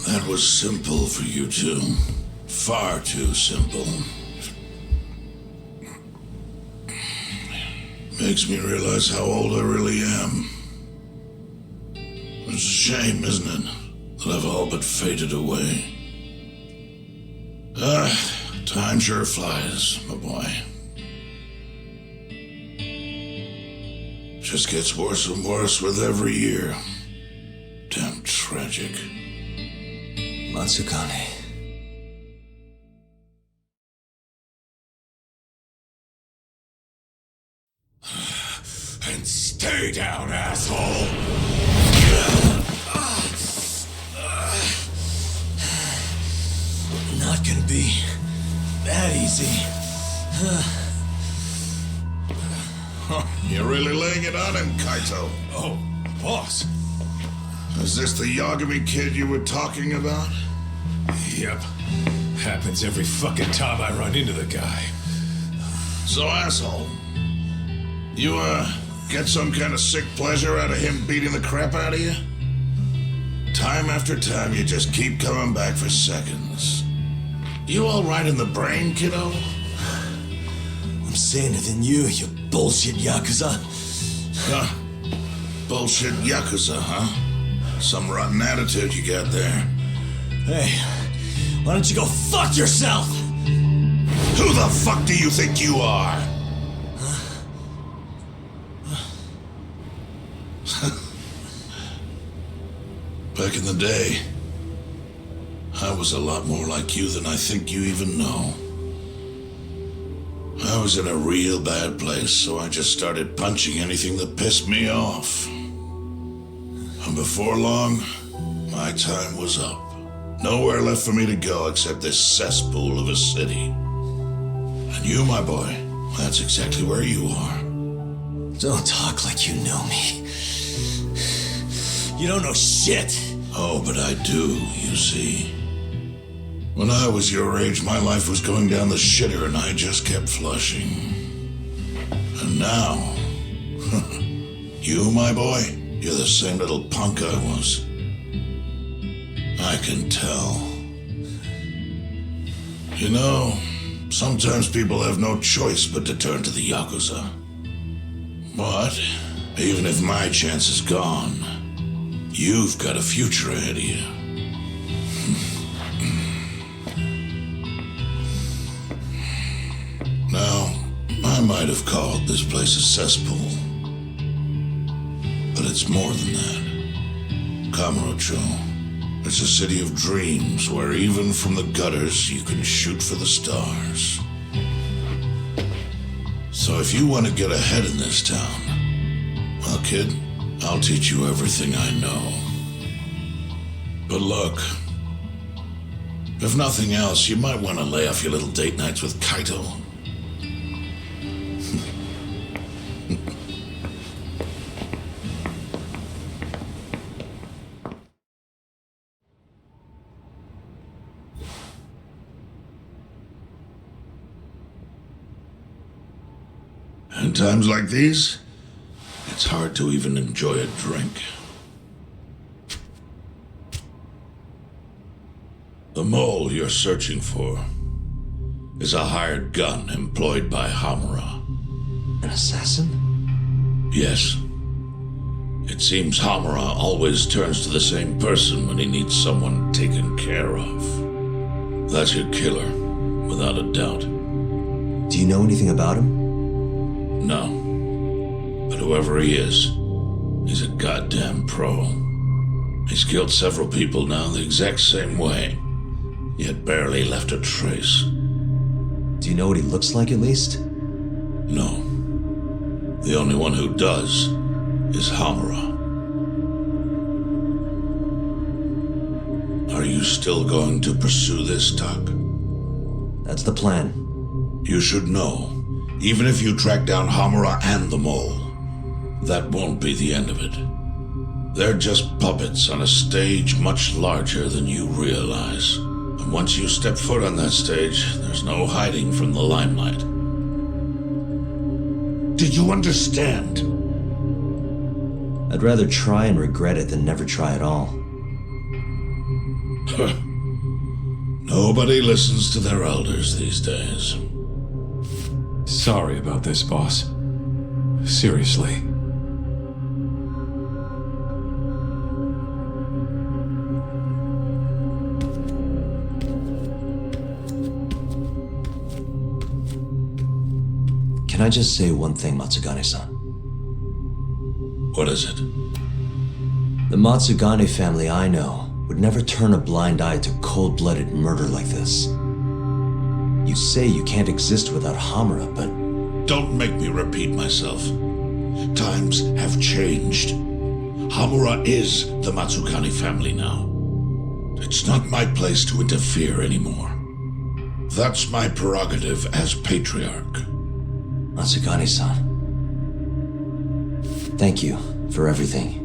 That was simple for you two. Far too simple. Makes me realize how old I really am. It's a shame, isn't it, that I've all but faded away. Time sure flies, my boy. Just gets worse and worse with every year. Damn tragic. Matsukane. And stay down, asshole! Not gonna be that easy. You're really laying it on him, Kaito. Oh, boss. Is this the Yagami kid you were talking about? Yep. Happens every fucking time I run into the guy. So, asshole, you, get some kind of sick pleasure out of him beating the crap out of you? Time after time, you just keep coming back for seconds. You all right in the brain, kiddo? I'm saner than you bullshit Yakuza. Huh? Bullshit Yakuza, huh? Some rotten attitude you got there. Hey, why don't you go fuck yourself? Who the fuck do you think you are? Back in the day, I was a lot more like you than I think you even know. I was in a real bad place, so I just started punching anything that pissed me off. And before long, my time was up. Nowhere left for me to go except this cesspool of a city. And you, my boy, that's exactly where you are. Don't talk like you know me. You don't know shit. Oh, but I do, you see. When I was your age, my life was going down the shitter and I just kept flushing. And now, you, my boy, you're the same little punk I was. I can tell. You know, sometimes people have no choice but to turn to the Yakuza. But, even if my chance is gone, you've got a future ahead of you. Now, I might have called this place a cesspool, but but it's more than that. Kamurocho. It's a city of dreams where even from the gutters you can shoot for the stars. So if you want to get ahead in this town, well, kid, I'll teach you everything I know. But look, if nothing else, you might want to lay off your little date nights with Kaito. In times like these, it's hard to even enjoy a drink. The mole you're searching for is a hired gun employed by Hamura. An assassin? Yes. It seems Hamura always turns to the same person when he needs someone taken care of. That's your killer, without a doubt. Do you know anything about him? No. But whoever he is, he's a goddamn pro. He's killed several people now the exact same way, yet barely left a trace. Do you know what he looks like, at least? No. The only one who does is Hamura. Are you still going to pursue this, Tak? That's the plan. You should know, even if you track down Hamura and the mole, that won't be the end of it. They're just puppets on a stage much larger than you realize. And once you step foot on that stage, there's no hiding from the limelight. Did you understand? I'd rather try and regret it than never try at all. Nobody listens to their elders these days. Sorry about this, boss. Seriously. Can I just say one thing, Matsugane-san? What is it? The Matsugane family I know would never turn a blind eye to cold-blooded murder like this. You say you can't exist without Hamura, but... Don't make me repeat myself. Times have changed. Hamura is the Matsugane family now. It's not my place to interfere anymore. That's my prerogative as patriarch. Matsugane-san. Thank you for everything.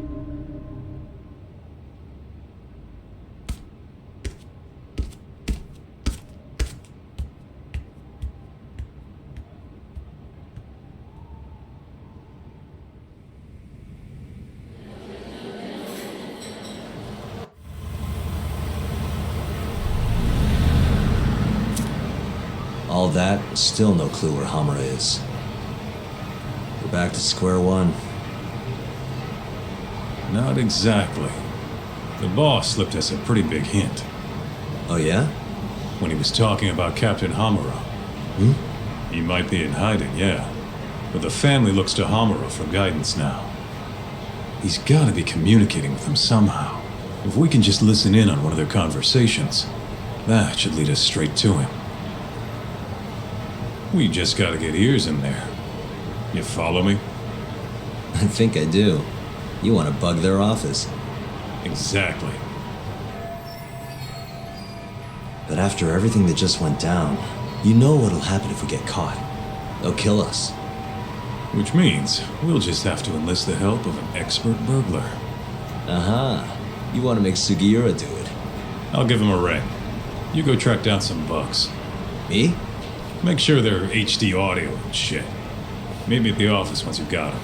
All that, still no clue where Hamura is. We're back to square one. Not exactly. The boss slipped us a pretty big hint. Oh yeah? When he was talking about Captain Hamura. He might be in hiding, yeah. But the family looks to Hamura for guidance now. He's gotta be communicating with them somehow. If we can just listen in on one of their conversations, that should lead us straight to him. We just gotta get ears in there. You follow me? I think I do. You want to bug their office. Exactly. But after everything that just went down, you know what'll happen if we get caught. They'll kill us. Which means we'll just have to enlist the help of an expert burglar. Aha. You want to make Sugiura do it. I'll give him a ring. You go track down some bugs. Me? Make sure they're HD audio and shit. Meet me at the office once you've got them.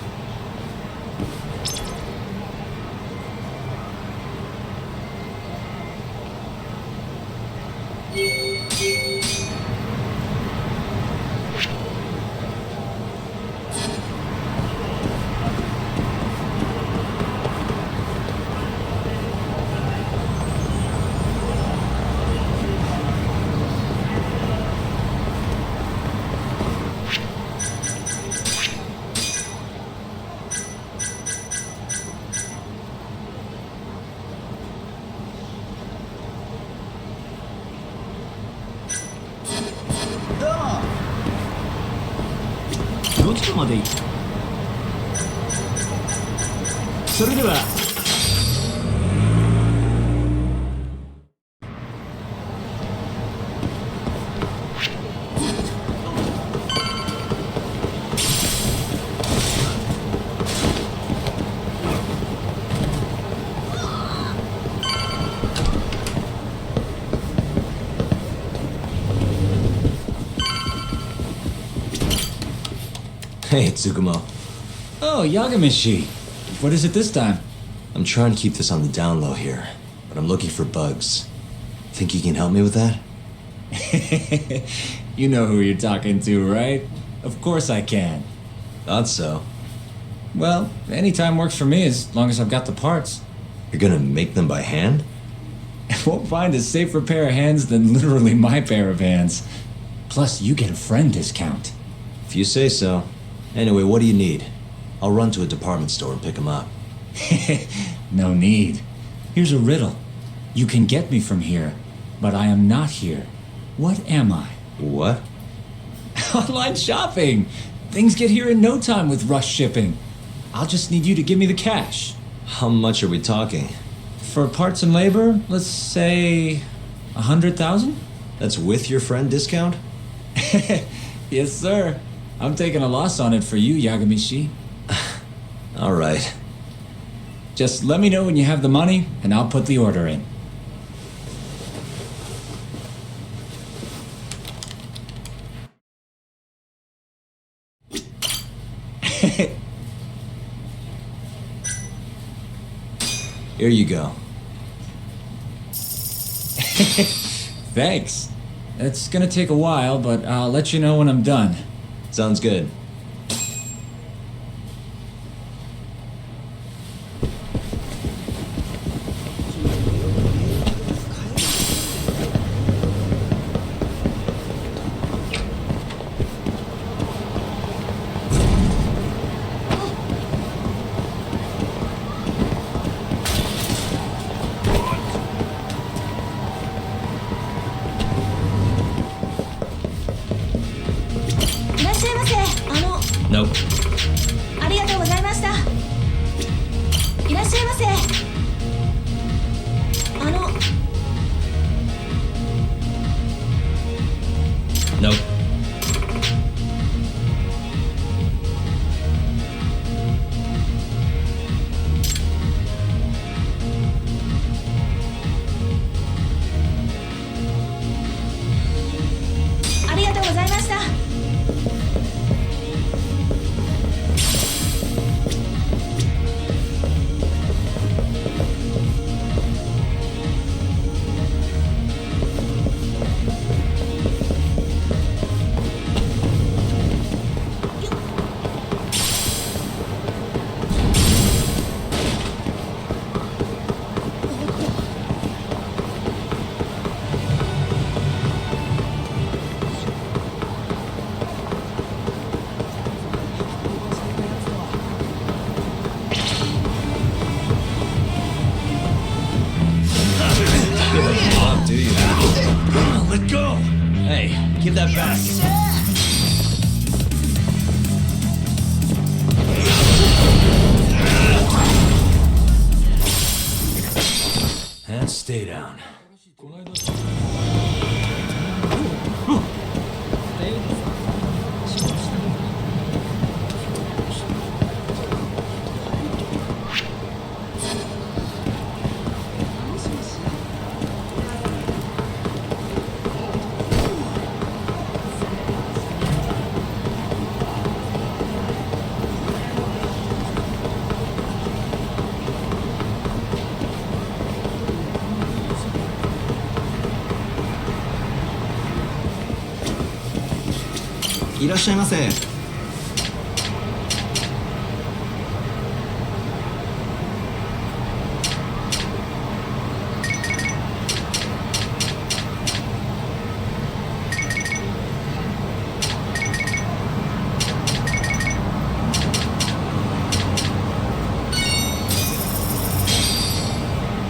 こまで行く。それではHey, Tsukumo. Oh, Yagamishi. What is it this time? I'm trying to keep this on the down low here, but I'm looking for bugs. Think you can help me with that? You know who you're talking to, right? Of course I can. Thought so. Well, any time works for me as long as I've got the parts. You're gonna make them by hand? Won't find a safer pair of hands than literally my pair of hands. Plus, you get a friend discount. If you say so. Anyway, what do you need? I'll run to a department store and pick them up. No need. Here's a riddle. You can get me from here, but I am not here. What am I? What? Online shopping! Things get here in no time with rush shipping. I'll just need you to give me the cash. How much are we talking? For parts and labor, let's say 100,000? That's with your friend discount? Yes, sir. I'm taking a loss on it for you, Yagamishi. All right. Just let me know when you have the money, and I'll put the order in. Here you go. Thanks. It's gonna take a while, but I'll let you know when I'm done. Sounds good. Nope. ありがとうございました。いらっしゃいませ。Nope. Let go! Hey, give that back. And stay down.いらっしゃいませ。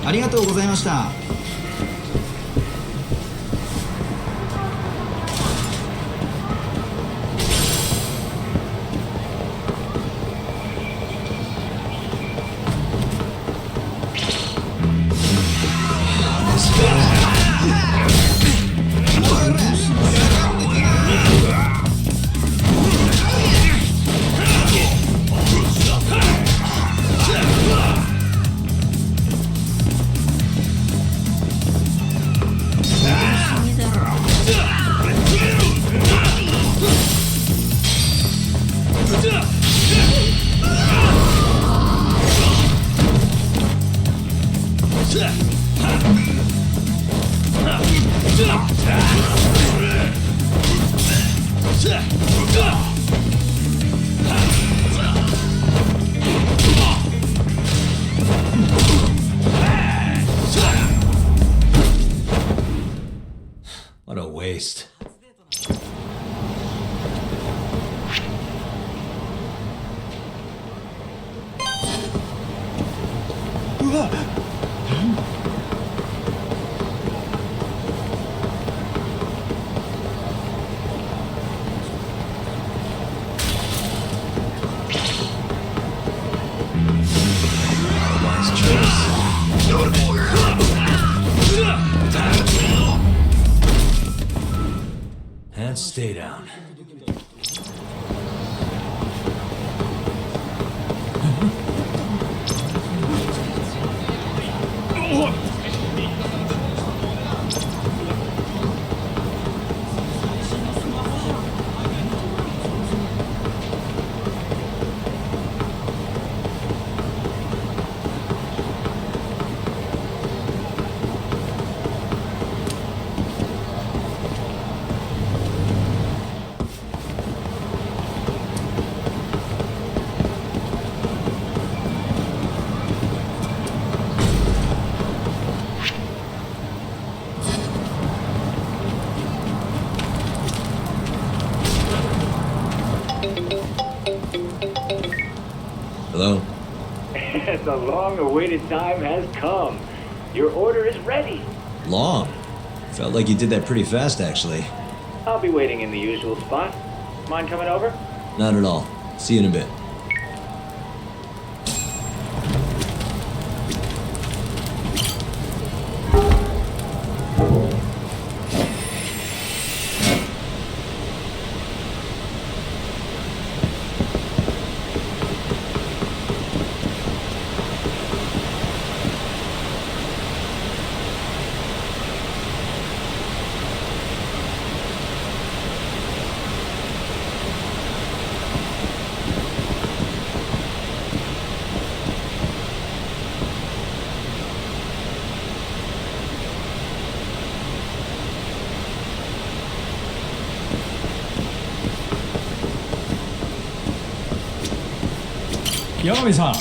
ありがとうございました。What a waste. And stay down. Hello? The long-awaited time has come. Your order is ready. Long? Felt like you did that pretty fast, actually. I'll be waiting in the usual spot. Mind coming over? Not at all. See you in a bit. Yagami-san.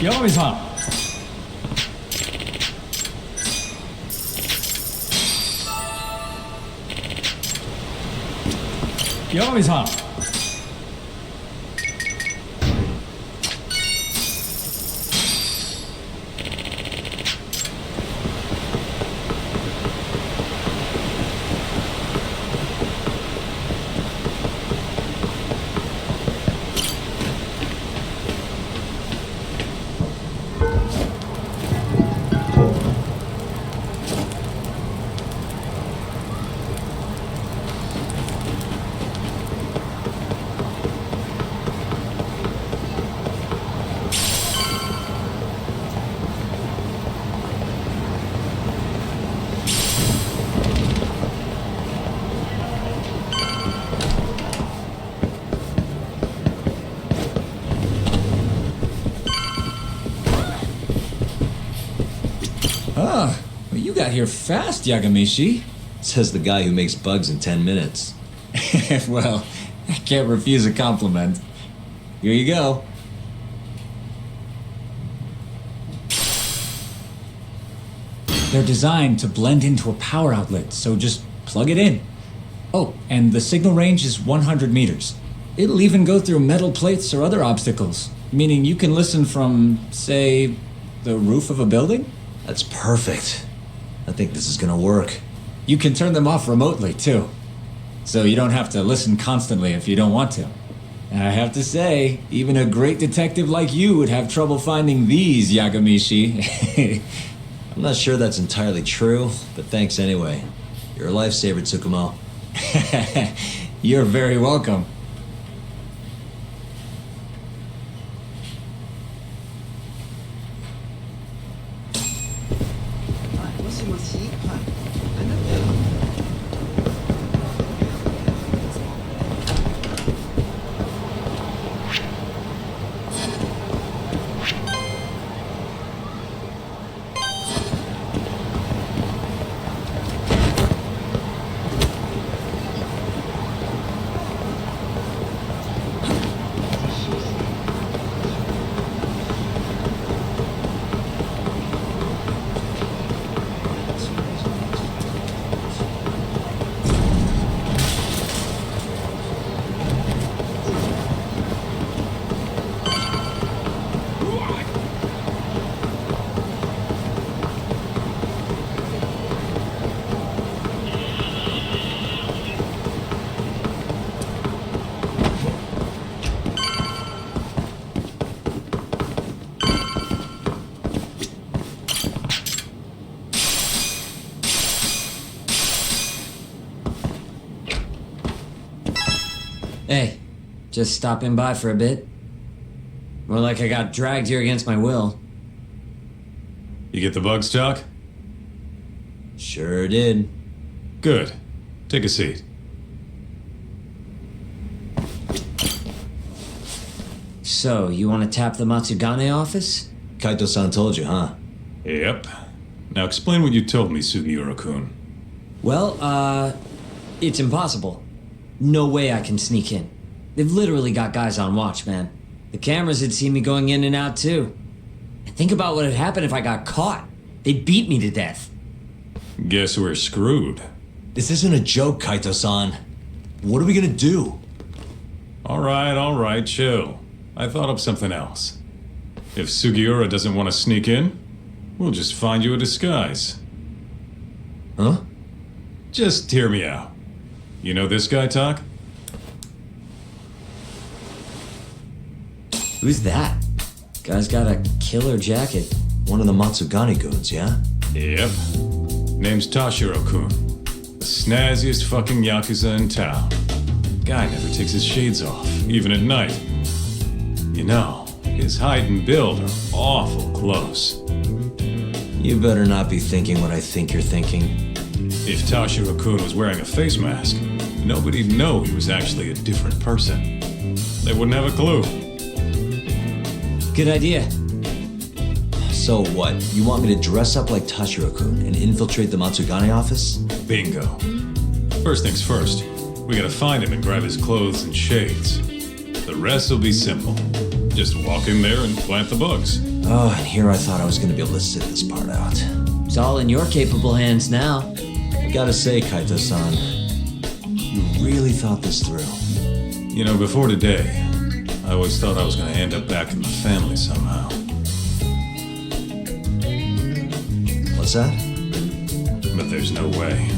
Yagami-san. Yagami-san. Ah, well, you got here fast, Yagamishi. Says the guy who makes bugs in 10 minutes. Well, I can't refuse a compliment. Here you go. They're designed to blend into a power outlet, so just plug it in. Oh, and the signal range is 100 meters. It'll even go through metal plates or other obstacles, meaning you can listen from, say, the roof of a building? That's perfect. I think this is gonna work. You can turn them off remotely, too. So you don't have to listen constantly if you don't want to. And I have to say, even a great detective like you would have trouble finding these, Yagamishi. I'm not sure that's entirely true, but thanks anyway. You're a lifesaver, Tsukumo. You're very welcome. Hey, just stopping by for a bit. More like I got dragged here against my will. You get the bugs, Doc? Sure did. Good. Take a seat. So, you want to tap the Matsugane office? Kaito-san told you, huh? Yep. Now explain what you told me, Sugiura-kun. Well, it's impossible. No way I can sneak in. They've literally got guys on watch, man. The cameras had seen me going in and out, too. And think about what would happen if I got caught. They'd beat me to death. Guess we're screwed. This isn't a joke, Kaito-san. What are we gonna do? All right, chill. I thought up something else. If Sugiura doesn't want to sneak in, we'll just find you a disguise. Huh? Just hear me out. You know this guy, Talk? Who's that? Guy's got a killer jacket. One of the Matsugane goons, yeah? Yep. Name's Tashiro-kun. The snazziest fucking Yakuza in town. Guy never takes his shades off, even at night. You know, his height and build are awful close. You better not be thinking what I think you're thinking. If Tashiro-kun was wearing a face mask, nobody'd know he was actually a different person. They wouldn't have a clue. Good idea. So what? You want me to dress up like Tashiro-kun and infiltrate the Matsugane office? Bingo. First things first, we gotta find him and grab his clothes and shades. The rest will be simple. Just walk in there and plant the bugs. Oh, and here I thought I was gonna be able to sit this part out. It's all in your capable hands now. I gotta say, Kaito-san, you really thought this through. You know, before today, I always thought I was gonna end up back in the family somehow. What's that? But there's no way.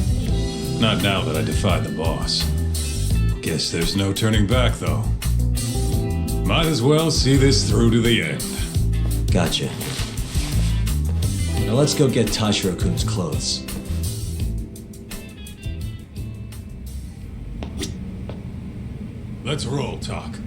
Not now that I defied the boss. Guess there's no turning back, though. Might as well see this through to the end. Gotcha. Now let's go get Tashiro-kun's clothes. Let's roll, Talk.